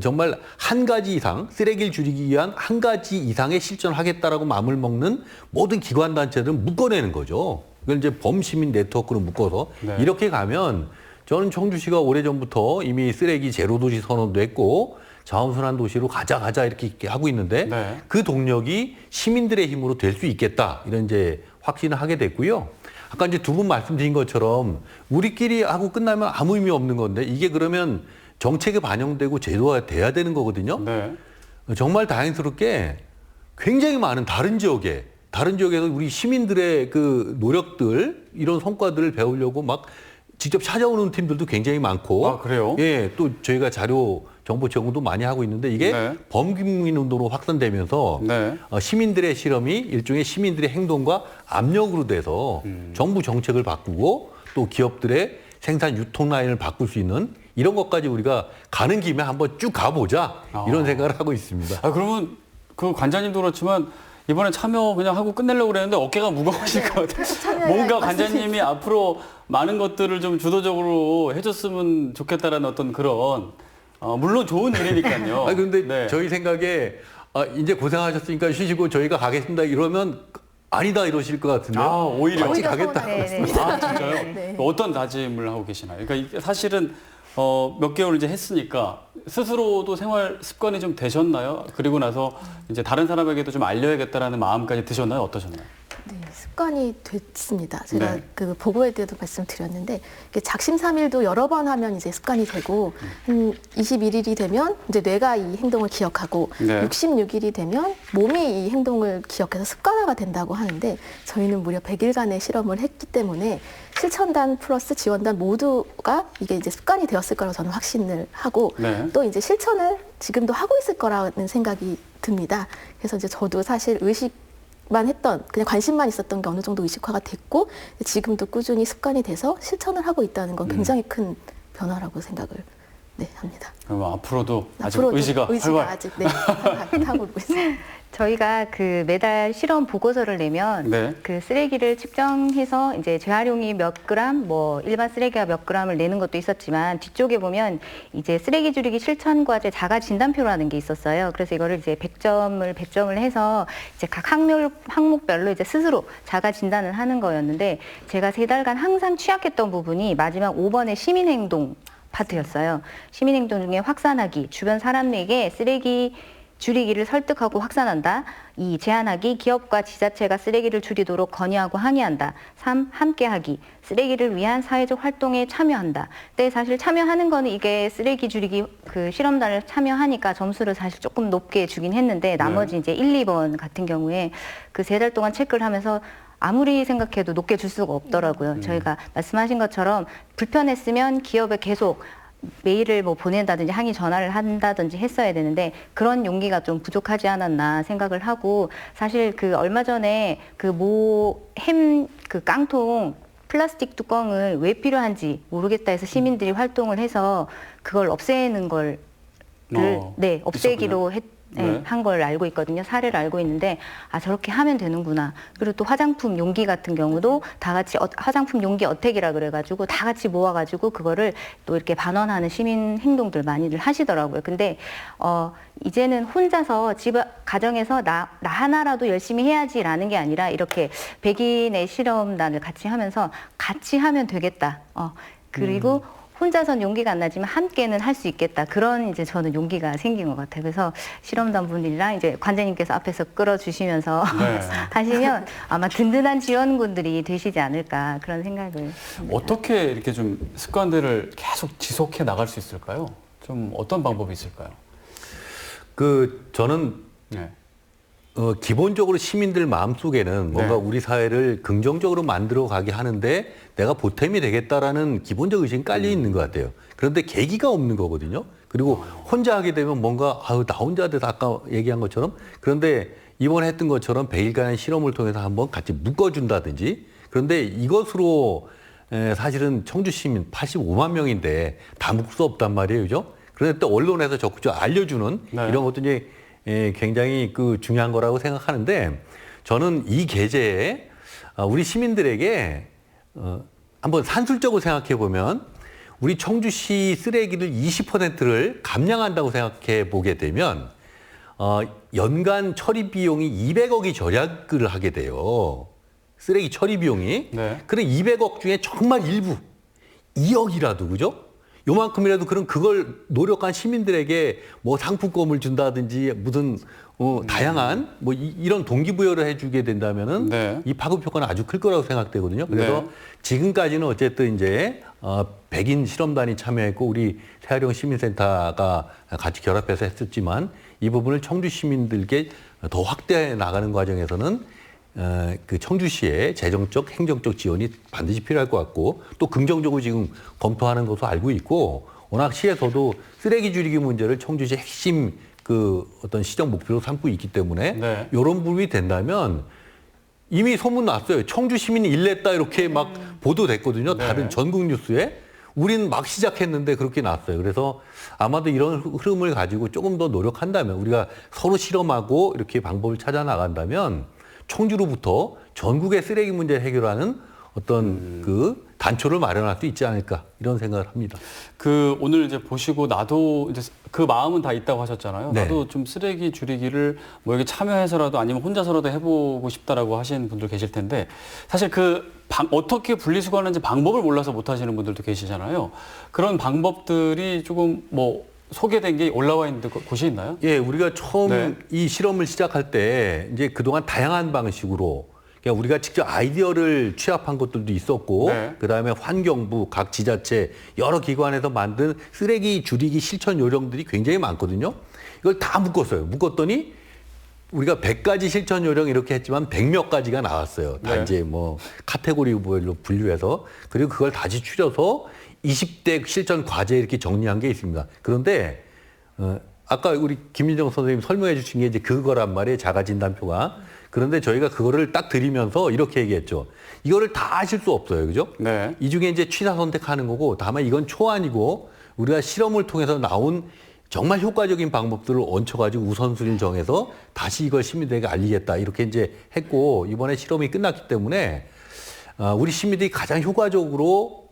정말 한 가지 이상, 쓰레기를 줄이기 위한 한 가지 이상의 실천을 하겠다라고 마음을 먹는 모든 기관 단체들을 묶어내는 거죠. 이걸 이제 범시민 네트워크로 묶어서 네. 이렇게 가면 저는 청주시가 오래전부터 이미 쓰레기 제로 도시 선언도 했고 자원순환 도시로 가자 이렇게 하고 있는데 네. 그 동력이 시민들의 힘으로 될 수 있겠다 이런 이제 확신을 하게 됐고요. 아까 이제 두 분 말씀드린 것처럼 우리끼리 하고 끝나면 아무 의미 없는 건데 이게 그러면 정책에 반영되고 제도화 돼야 되는 거거든요. 네. 정말 다행스럽게 굉장히 많은 다른 지역에서 우리 시민들의 그 노력들 이런 성과들을 배우려고 막 직접 찾아오는 팀들도 굉장히 많고. 아, 그래요? 예, 또 저희가 자료 정보 제공도 많이 하고 있는데 이게 네. 범국민 운동으로 확산되면서 네. 시민들의 실험이 일종의 시민들의 행동과 압력으로 돼서 정부 정책을 바꾸고 또 기업들의 생산 유통 라인을 바꿀 수 있는 이런 것까지 우리가 가는 김에 한번 쭉 가보자 이런 생각을 하고 있습니다. 아, 그러면 그 관장님도 그렇지만 이번에 참여 그냥 하고 끝내려고 그랬는데 어깨가 무거우실 것 같아요. 뭔가 관장님이 앞으로 많은 것들을 좀 주도적으로 해줬으면 좋겠다라는 어떤 그런 물론 좋은 일이니까요. 아니 근데 네. 저희 생각에 이제 고생하셨으니까 쉬시고 저희가 가겠습니다 이러면 아니다 이러실 것 같은데요. 아, 오히려. 같이 오히려 가겠다. 서운하네요. 아, 진짜요? 네. 어떤 다짐을 하고 계시나요? 그러니까 이게 사실은 몇 개월 이제 했으니까 스스로도 생활 습관이 좀 되셨나요? 그리고 나서 이제 다른 사람에게도 좀 알려야겠다라는 마음까지 드셨나요? 어떠셨나요? 네, 습관이 됐습니다. 제가 네. 그 보고회 때도 말씀드렸는데 이게 작심삼일도 여러 번 하면 이제 습관이 되고 한 21일이 되면 이제 뇌가 이 행동을 기억하고 네. 66일이 되면 몸이 이 행동을 기억해서 습관화가 된다고 하는데 저희는 무려 100일간의 실험을 했기 때문에 실천단 플러스 지원단 모두가 이게 이제 습관이 되었을 거라고 저는 확신을 하고 네. 또 이제 실천을 지금도 하고 있을 거라는 생각이 듭니다. 그래서 이제 저도 사실 만 했던 그냥 관심만 있었던 게 어느 정도 의식화가 됐고 지금도 꾸준히 습관이 돼서 실천을 하고 있다는 건 굉장히 큰 변화라고 생각을 합니다. 그럼 앞으로도 아직 앞으로도 의지가 활발. 아직 하고 있습니다. 저희가 그 매달 실험 보고서를 내면 네. 그 쓰레기를 측정해서 이제 재활용이 몇 그램, 뭐 일반 쓰레기가 몇 그램을 내는 것도 있었지만 뒤쪽에 보면 이제 쓰레기 줄이기 실천 과제 자가 진단표라는 게 있었어요. 그래서 이거를 이제 100점을 배점을 해서 이제 각 항목별로 이제 스스로 자가 진단을 하는 거였는데 제가 3달간 항상 취약했던 부분이 마지막 5번의 시민행동 파트였어요. 시민행동 중에 확산하기, 주변 사람에게 쓰레기 줄이기를 설득하고 확산한다. 2. 제한하기. 기업과 지자체가 쓰레기를 줄이도록 건의하고 항의한다. 3. 함께하기. 쓰레기를 위한 사회적 활동에 참여한다. 근데 사실 참여하는 거는 이게 쓰레기 줄이기 그 실험단을 참여하니까 점수를 사실 조금 높게 주긴 했는데 나머지 이제 1, 2번 같은 경우에 그 3달 동안 체크를 하면서 아무리 생각해도 높게 줄 수가 없더라고요. 저희가 말씀하신 것처럼 불편했으면 기업에 계속 메일을 뭐 보낸다든지 항의 전화를 한다든지 했어야 되는데 그런 용기가 좀 부족하지 않았나 생각을 하고 사실 그 얼마 전에 그 햄 그 깡통 플라스틱 뚜껑을 왜 필요한지 모르겠다 해서 시민들이 활동을 해서 그걸 없애는 걸 네, 없애기로 한 걸 알고 있거든요. 사례를 알고 있는데 아 저렇게 하면 되는구나. 그리고 또 화장품 용기 같은 경우도 다 같이 화장품 용기 어택이라 그래가지고 다 같이 모아가지고 그거를 또 이렇게 반환하는 시민 행동들 많이들 하시더라고요. 근데 이제는 혼자서 집 가정에서 나 하나라도 열심히 해야지라는 게 아니라 이렇게 100인의 실험단을 같이 하면서 같이 하면 되겠다. 그리고 혼자선 용기가 안 나지만 함께는 할 수 있겠다. 그런 이제 저는 용기가 생긴 것 같아요. 그래서 실험단 분들이랑 이제 관장님께서 앞에서 끌어주시면서 하시면 아마 든든한 지원군들이 되시지 않을까 그런 생각을 합니다. 어떻게 이렇게 좀 습관들을 계속 지속해 나갈 수 있을까요? 좀 어떤 방법이 있을까요? 저는 네. 기본적으로 시민들 마음속에는 뭔가 네. 우리 사회를 긍정적으로 만들어 가게 하는데 내가 보탬이 되겠다라는 기본적 의식이 깔려 있는 것 같아요. 그런데 계기가 없는 거거든요. 그리고 혼자 하게 되면 뭔가 나 혼자 돼서 아까 얘기한 것처럼 그런데 이번에 했던 것처럼 100일간의 실험을 통해서 한번 같이 묶어준다든지 그런데 이것으로 사실은 청주 시민 85만 명인데 다 묶을 수 없단 말이에요. 그죠? 그런데 또 언론에서 적극적으로 알려주는 네. 이런 것도 이제 굉장히 중요한 거라고 생각하는데 저는 이 계제에 우리 시민들에게 한번 산술적으로 생각해 보면 우리 청주시 쓰레기를 20%를 감량한다고 생각해 보게 되면 연간 처리 비용이 200억이 절약을 하게 돼요. 쓰레기 처리 비용이. 네. 그래 200억 중에 정말 일부 2억이라도 그죠? 요만큼이라도 그걸 노력한 시민들에게 뭐 상품권을 준다든지 무슨 다양한 뭐 이런 동기부여를 해주게 된다면은 네. 이 파급 효과는 아주 클 거라고 생각되거든요. 그래서 네. 지금까지는 어쨌든 이제 100인 실험단이 참여했고 우리 태화령 시민센터가 같이 결합해서 했었지만 이 부분을 청주 시민들께 더 확대해 나가는 과정에서는 그 청주시의 재정적, 행정적 지원이 반드시 필요할 것 같고 또 긍정적으로 지금 검토하는 것으로 알고 있고 워낙 시에서도 쓰레기 줄이기 문제를 청주시의 핵심 어떤 시정 목표로 삼고 있기 때문에 네. 이런 부분이 된다면 이미 소문 났어요. 청주 시민이 일냈다 이렇게 막 보도됐거든요. 네. 다른 전국 뉴스에. 우리는 막 시작했는데 그렇게 났어요. 그래서 아마도 이런 흐름을 가지고 조금 더 노력한다면 우리가 서로 실험하고 이렇게 방법을 찾아 나간다면 청주로부터 전국의 쓰레기 문제를 해결하는 어떤 단초를 마련할 수 있지 않을까 이런 생각을 합니다. 오늘 이제 보시고 나도 이제 그 마음은 다 있다고 하셨잖아요. 네. 나도 좀 쓰레기 줄이기를 뭐 여기 참여해서라도 아니면 혼자서라도 해보고 싶다라고 하시는 분들 계실 텐데 사실 어떻게 분리수거하는지 방법을 몰라서 못 하시는 분들도 계시잖아요. 그런 방법들이 조금 뭐 소개된 게 올라와 있는 곳이 있나요? 예, 우리가 처음 네. 이 실험을 시작할 때 이제 그동안 다양한 방식으로 그냥 우리가 직접 아이디어를 취합한 것들도 있었고 네. 그다음에 환경부, 각 지자체 여러 기관에서 만든 쓰레기 줄이기 실천 요령들이 굉장히 많거든요. 이걸 다 묶었어요. 묶었더니 우리가 100가지 실천 요령 이렇게 했지만 100몇 가지가 나왔어요. 다 네. 이제 뭐 카테고리별로 분류해서 그리고 그걸 다시 추려서 20대 실천 과제 이렇게 정리한 게 있습니다. 그런데 아까 우리 김민정 선생님 설명해 주신 게 이제 그거란 말이에요. 자가진단표가. 그런데 저희가 그거를 딱 드리면서 이렇게 얘기했죠. 이거를 다 하실 수 없어요. 그죠? 네. 이 중에 이제 취사 선택하는 거고 다만 이건 초안이고 우리가 실험을 통해서 나온 정말 효과적인 방법들을 얹혀가지고 우선순위를 정해서 다시 이걸 시민들에게 알리겠다. 이렇게 이제 했고 이번에 실험이 끝났기 때문에 우리 시민들이 가장 효과적으로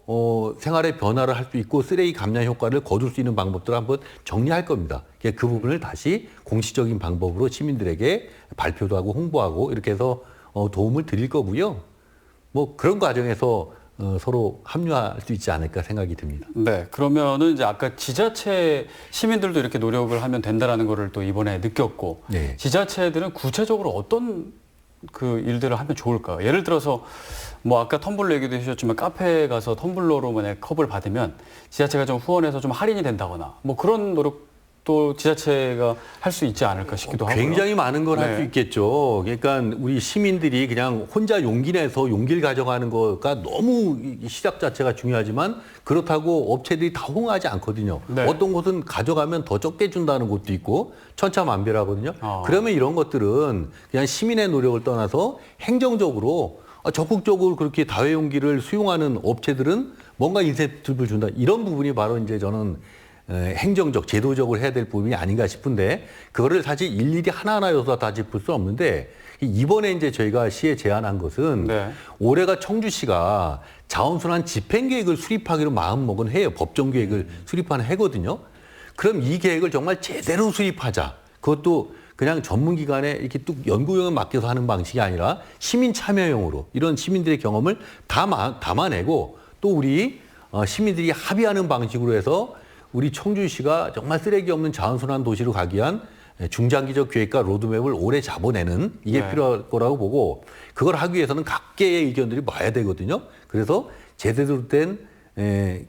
생활의 변화를 할 수 있고 쓰레기 감량 효과를 거둘 수 있는 방법들을 한번 정리할 겁니다. 그 부분을 다시 공식적인 방법으로 시민들에게 발표도 하고 홍보하고 이렇게 해서 도움을 드릴 거고요. 뭐 그런 과정에서 서로 합류할 수 있지 않을까 생각이 듭니다. 네, 그러면은 이제 아까 지자체 시민들도 이렇게 노력을 하면 된다라는 거를 또 이번에 느꼈고, 네. 지자체들은 구체적으로 어떤 그 일들을 하면 좋을까요? 예를 들어서 뭐 아까 텀블러 얘기도 해주셨지만 카페에 가서 텀블러로 만약 컵을 받으면 지자체가 좀 후원해서 좀 할인이 된다거나 뭐 그런 노력도 지자체가 할 수 있지 않을까 싶기도 하고요. 굉장히 많은 걸 할 수 네. 있겠죠. 그러니까 우리 시민들이 그냥 혼자 용기 내서 용기를 가져가는 거가 너무 이 시작 자체가 중요하지만 그렇다고 업체들이 다 호응하지 않거든요. 네. 어떤 곳은 가져가면 더 적게 준다는 곳도 있고 천차만별하거든요. 아. 그러면 이런 것들은 그냥 시민의 노력을 떠나서 행정적으로 적극적으로 그렇게 다회용기를 수용하는 업체들은 뭔가 인센티브를 준다. 이런 부분이 바로 이제 저는 행정적, 제도적으로 해야 될 부분이 아닌가 싶은데 그거를 사실 일일이 하나하나 여서 다 짚을 수는 없는데 이번에 이제 저희가 시에 제안한 것은 네. 올해가 청주시가 자원순환 집행계획을 수립하기로 마음먹은 해예요. 법정계획을 수립하는 해거든요. 그럼 이 계획을 정말 제대로 수립하자. 그것도 그냥 전문기관에 이렇게 뚝 연구용을 맡겨서 하는 방식이 아니라 시민 참여용으로 이런 시민들의 경험을 담아내고 또 우리 시민들이 합의하는 방식으로 해서 우리 청주시가 정말 쓰레기 없는 자원순환 도시로 가기 위한 중장기적 계획과 로드맵을 오래 잡아내는 이게 네. 필요할 필요할 거라고 보고 그걸 하기 위해서는 각계의 의견들이 모아야 되거든요. 그래서 제대로 된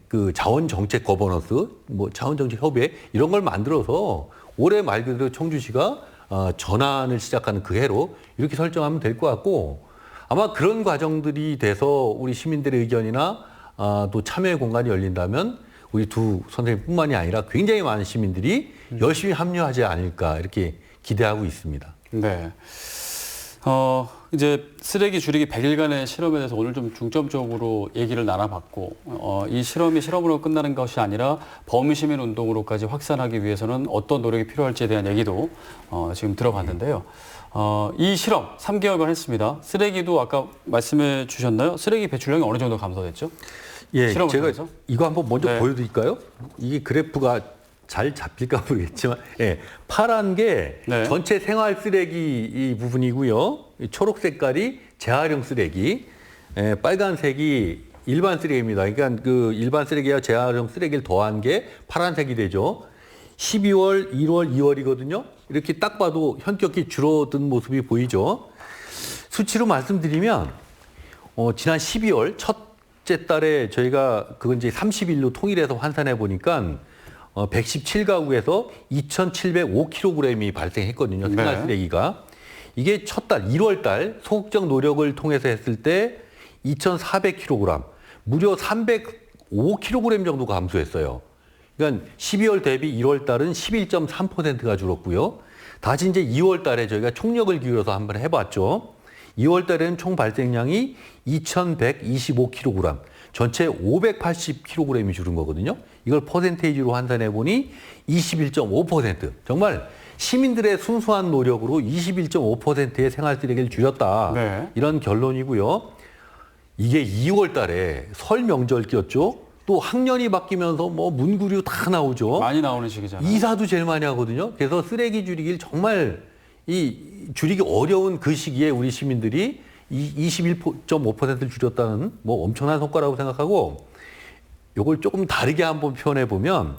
그 자원정책 거버넌스, 뭐 자원정책 협의회 이런 걸 만들어서 올해 말 그대로 청주시가 전환을 시작하는 그 해로 이렇게 설정하면 될 것 같고 아마 그런 과정들이 돼서 우리 시민들의 의견이나 또 참여의 공간이 열린다면 우리 두 선생님뿐만이 아니라 굉장히 많은 시민들이 열심히 합류하지 않을까 이렇게 기대하고 있습니다. 네. 이제 쓰레기 줄이기 100일간의 실험에 대해서 오늘 좀 중점적으로 얘기를 나눠봤고, 이 실험이 실험으로 끝나는 것이 아니라 범시민 운동으로까지 확산하기 위해서는 어떤 노력이 필요할지에 대한 얘기도 지금 들어봤는데요. 이 실험 3개월간 했습니다. 쓰레기도 아까 말씀해 주셨나요? 쓰레기 배출량이 어느 정도 감소됐죠? 예, 실험을 제가 통해서? 이거 한번 먼저 네. 보여드릴까요? 이게 그래프가 잘 잡힐까 모르겠지만, 예, 파란 게 네. 전체 생활 쓰레기 이 부분이고요. 이 초록 색깔이 재활용 쓰레기, 빨간색이 일반 쓰레기입니다. 그러니까 그 일반 쓰레기와 재활용 쓰레기를 더한 게 파란색이 되죠. 12월, 1월, 2월이거든요. 이렇게 딱 봐도 현격히 줄어든 모습이 보이죠. 수치로 말씀드리면, 지난 12월 첫째 달에 저희가 그건 이제 30일로 통일해서 환산해 보니까 117가구에서 2,705kg이 발생했거든요. 생활 네. 쓰레기가. 이게 첫 달, 1월 달 소극적 노력을 통해서 했을 때 2,400kg, 무려 305kg 정도 감소했어요. 그러니까 12월 대비 1월 달은 11.3%가 줄었고요. 다시 이제 2월 달에 저희가 총력을 기울여서 한번 해봤죠. 2월 달에는 총 발생량이 2,125kg, 전체 580kg이 줄은 거거든요. 이걸 퍼센테이지로 환산해 보니 21.5%. 정말 시민들의 순수한 노력으로 21.5%의 생활 쓰레기를 줄였다. 네. 이런 결론이고요. 이게 2월 달에 설 명절 꼈죠. 또 학년이 바뀌면서 뭐 문구류 다 나오죠. 많이 나오는 시기잖아요. 이사도 제일 많이 하거든요. 그래서 쓰레기 줄이기를 정말 줄이기 어려운 그 시기에 우리 시민들이 21.5%를 줄였다는 뭐 엄청난 성과라고 생각하고 이걸 조금 다르게 한번 표현해 보면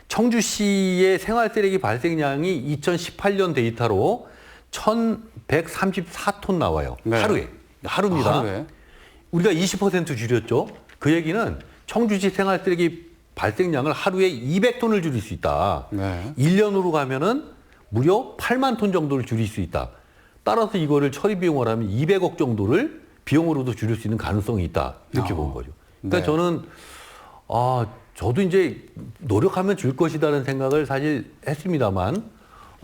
청주시의 생활 쓰레기 발생량이 2018년 데이터로 1,134톤 나와요. 네. 하루입니다. 하루에. 우리가 20% 줄였죠. 그 얘기는 청주시 생활 쓰레기 발생량을 하루에 200톤을 줄일 수 있다. 네. 1년으로 가면은 무려 8만 톤 정도를 줄일 수 있다. 따라서 이거를 처리 비용을 하면 200억 정도를 비용으로도 줄일 수 있는 가능성이 있다. 이렇게 본 거죠. 그러니까 네. 저는 저도 이제 노력하면 줄 것이라는 생각을 사실 했습니다만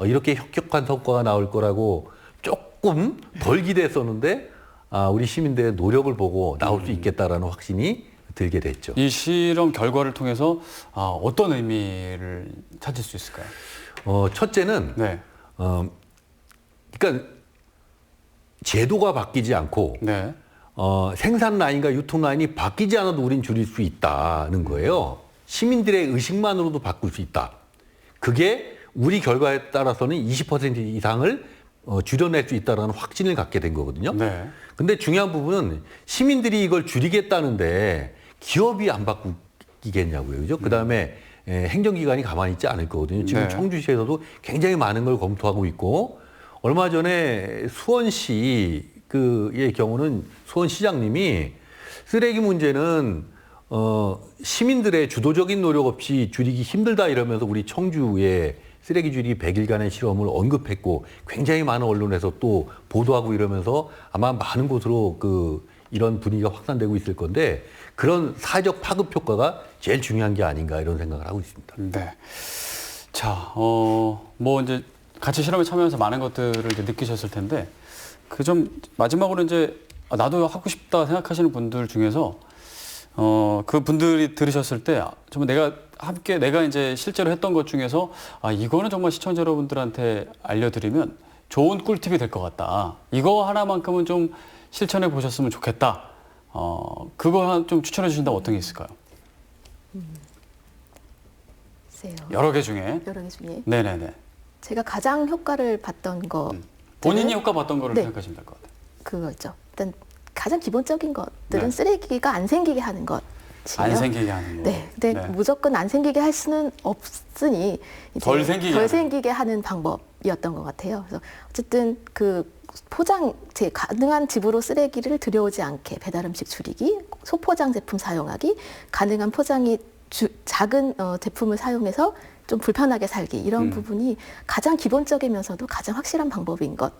이렇게 혁혁한 성과가 나올 거라고 조금 덜 기대했었는데 우리 시민들의 노력을 보고 나올 수 있겠다라는 확신이 들게 됐죠. 이 실험 결과를 통해서 어떤 의미를 찾을 수 있을까요? 첫째는 네. 그러니까 제도가 바뀌지 않고 네. 생산 라인과 유통 라인이 바뀌지 않아도 우린 줄일 수 있다는 거예요. 시민들의 의식만으로도 바꿀 수 있다. 그게 우리 결과에 따라서는 20% 이상을 줄여낼 수 있다는 확신을 갖게 된 거거든요. 네. 근데 중요한 부분은 시민들이 이걸 줄이겠다는데 기업이 안 바꾸겠냐고요. 그죠? 그 다음에 행정기관이 가만히 있지 않을 거거든요. 지금 네. 청주시에서도 굉장히 많은 걸 검토하고 있고, 얼마 전에 수원시 의 경우는 수원시장님이 쓰레기 문제는 시민들의 주도적인 노력 없이 줄이기 힘들다 이러면서 우리 청주의 쓰레기 줄이기 100일간의 실험을 언급했고, 굉장히 많은 언론에서 또 보도하고 이러면서 아마 많은 곳으로 이런 분위기가 확산되고 있을 건데, 그런 사회적 파급 효과가 제일 중요한 게 아닌가 이런 생각을 하고 있습니다. 네. 자, 뭐 이제 같이 실험에 참여해서 많은 것들을 이제 느끼셨을 텐데, 그 좀 마지막으로 이제 나도 하고 싶다 생각하시는 분들 중에서 그 분들이 들으셨을 때 정말 내가 이제 실제로 했던 것 중에서 이거는 정말 시청자 여러분들한테 알려드리면 좋은 꿀팁이 될 것 같다. 이거 하나만큼은 좀 실천해 보셨으면 좋겠다. 그거 하나 좀 추천해 주신다면 어떤 게 있을까요? 글쎄요. 여러 개 중에. 여러 개 중에 네네네. 제가 가장 효과를 봤던 거 본인이 효과 봤던 거를 네. 생각하시면 될 것 같아요. 그거죠. 일단 가장 기본적인 것들은 네. 쓰레기가 안 생기게 하는 것. 안 생기게 하는 거. 네. 근데 무조건 안 생기게 할 수는 없으니 이제 덜 생기게 하는 방법이었던 것 같아요. 그래서 어쨌든 가능한 집으로 쓰레기를 들여오지 않게 배달 음식 줄이기, 소포장 제품 사용하기, 가능한 포장이 작은 제품을 사용해서 좀 불편하게 살기, 이런 부분이 가장 기본적이면서도 가장 확실한 방법인 것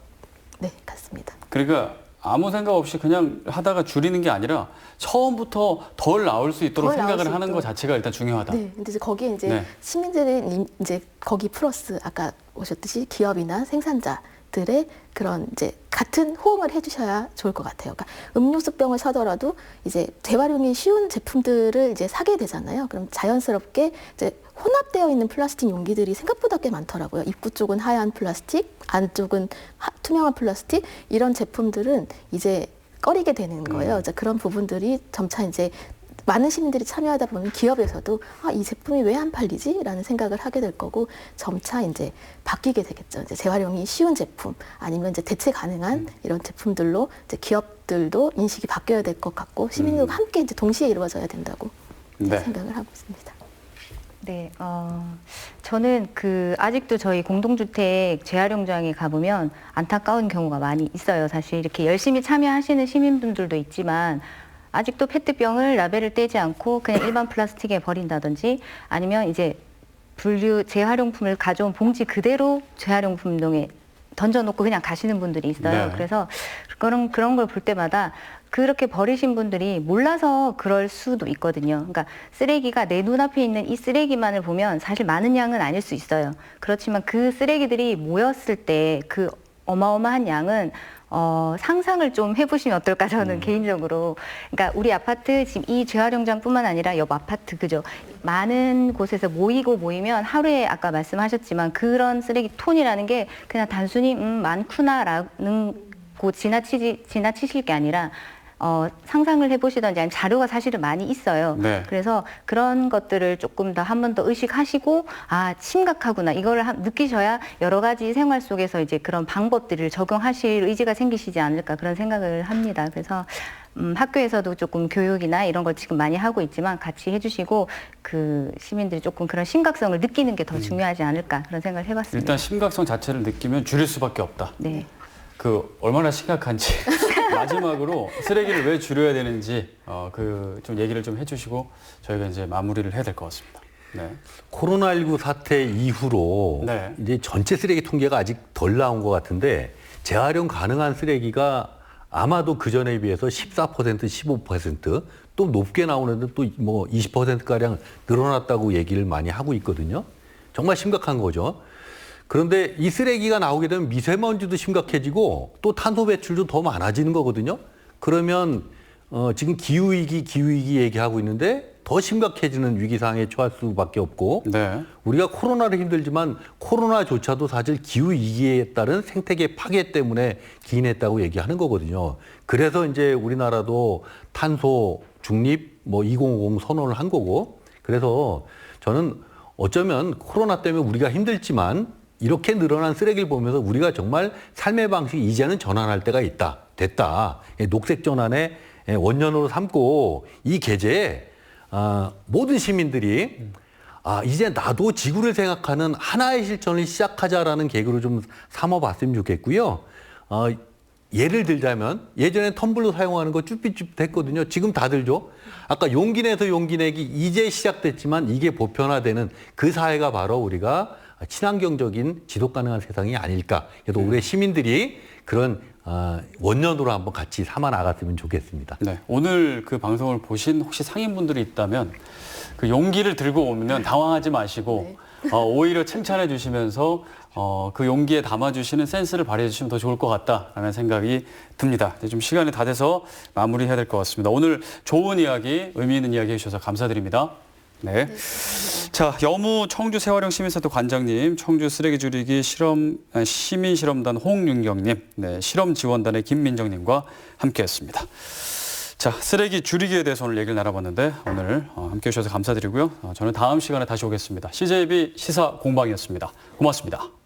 같습니다. 그러니까 아무 생각 없이 그냥 하다가 줄이는 게 아니라 처음부터 덜 나올 수 있도록 생각을 하는 것 자체가 일단 중요하다. 네, 근데 이제 거기에 이제 네. 시민들이 이제 거기 플러스 아까 오셨듯이 기업이나 생산자들의 그런 이제 같은 호응을 해주셔야 좋을 것 같아요. 그러니까 음료수병을 사더라도 이제 재활용이 쉬운 제품들을 이제 사게 되잖아요. 그럼 자연스럽게 이제 혼합되어 있는 플라스틱 용기들이 생각보다 꽤 많더라고요. 입구 쪽은 하얀 플라스틱, 안쪽은 투명한 플라스틱, 이런 제품들은 이제 꺼리게 되는 거예요. 이제 그런 부분들이 점차 이제 많은 시민들이 참여하다 보면 기업에서도 이 제품이 왜 안 팔리지? 라는 생각을 하게 될 거고, 점차 이제 바뀌게 되겠죠. 이제 재활용이 쉬운 제품, 아니면 이제 대체 가능한 이런 제품들로 이제 기업들도 인식이 바뀌어야 될 것 같고, 시민들과 함께 이제 동시에 이루어져야 된다고 생각을 하고 있습니다. 네, 저는 아직도 저희 공동주택 재활용장에 가보면 안타까운 경우가 많이 있어요. 사실 이렇게 열심히 참여하시는 시민분들도 있지만, 아직도 페트병을 라벨을 떼지 않고 그냥 일반 플라스틱에 버린다든지, 아니면 이제 분류 재활용품을 가져온 봉지 그대로 재활용품동에 던져놓고 그냥 가시는 분들이 있어요. 네. 그래서 그런 걸 볼 때마다 그렇게 버리신 분들이 몰라서 그럴 수도 있거든요. 그러니까 쓰레기가 내 눈앞에 있는 이 쓰레기만을 보면 사실 많은 양은 아닐 수 있어요. 그렇지만 그 쓰레기들이 모였을 때 그 어마어마한 양은 상상을 좀 해보시면 어떨까, 저는 개인적으로. 그러니까 우리 아파트 지금 이 재활용장뿐만 아니라 옆 아파트, 그죠? 많은 곳에서 모이면 하루에 아까 말씀하셨지만 그런 쓰레기 톤이라는 게 그냥 단순히 많구나라는 고 지나치실 게 아니라 상상을 해보시던지, 아니면 자료가 사실은 많이 있어요. 네. 그래서 그런 것들을 조금 더 한 번 더 의식하시고, 심각하구나, 이거를 느끼셔야 여러 가지 생활 속에서 이제 그런 방법들을 적용하실 의지가 생기시지 않을까, 그런 생각을 합니다. 그래서 학교에서도 조금 교육이나 이런 걸 지금 많이 하고 있지만 같이 해주시고, 시민들이 조금 그런 심각성을 느끼는 게 더 중요하지 않을까, 그런 생각을 해봤습니다. 일단 심각성 자체를 느끼면 줄일 수밖에 없다. 네. 얼마나 심각한지 마지막으로 쓰레기를 왜 줄여야 되는지 좀 얘기를 좀 해주시고 저희가 이제 마무리를 해야 될 것 같습니다. 네. 코로나19 사태 이후로 네. 이제 전체 쓰레기 통계가 아직 덜 나온 것 같은데, 재활용 가능한 쓰레기가 아마도 그 전에 비해서 14%, 15%또 높게 나오는 데또 뭐 20%가량 늘어났다고 얘기를 많이 하고 있거든요. 정말 심각한 거죠. 그런데 이 쓰레기가 나오게 되면 미세먼지도 심각해지고 또 탄소 배출도 더 많아지는 거거든요. 그러면 지금 기후위기 얘기하고 있는데 더 심각해지는 위기상황에 처할 수밖에 없고, 네. 우리가 코로나를 힘들지만 코로나조차도 사실 기후위기에 따른 생태계 파괴 때문에 기인했다고 얘기하는 거거든요. 그래서 이제 우리나라도 탄소 중립 2050 선언을 한 거고, 그래서 저는 어쩌면 코로나 때문에 우리가 힘들지만 이렇게 늘어난 쓰레기를 보면서 우리가 정말 삶의 방식이 이제는 전환할 때가 됐다. 녹색 전환의 원년으로 삼고 이 계제에 모든 시민들이 이제 나도 지구를 생각하는 하나의 실천을 시작하자라는 계기로 좀 삼아봤으면 좋겠고요. 예를 들자면 예전에 텀블러 사용하는 거 쭈삣쭈삣 했거든요. 지금 다들 줘. 아까 용기 내서 용기 내기 이제 시작됐지만 이게 보편화되는 그 사회가 바로 우리가 친환경적인 지속 가능한 세상이 아닐까. 그래서 올해 시민들이 그런 원년으로 한번 같이 삼아 나갔으면 좋겠습니다. 네, 오늘 그 방송을 보신 혹시 상인분들이 있다면 그 용기를 들고 오면 당황하지 마시고 오히려 칭찬해 주시면서 그 용기에 담아주시는 센스를 발휘해 주시면 더 좋을 것 같다라는 생각이 듭니다. 이제 좀 시간이 다 돼서 마무리해야 될 것 같습니다. 오늘 좋은 이야기, 의미 있는 이야기 해주셔서 감사드립니다. 네. 자, 여무 청주 세활용 시민센터 관장님, 청주 쓰레기 줄이기 시민실험단 홍윤경님, 네, 실험지원단의 김민정님과 함께했습니다. 자, 쓰레기 줄이기에 대해서 오늘 얘기를 나눠봤는데 오늘 함께해 주셔서 감사드리고요. 저는 다음 시간에 다시 오겠습니다. CJB 시사 공방이었습니다. 고맙습니다.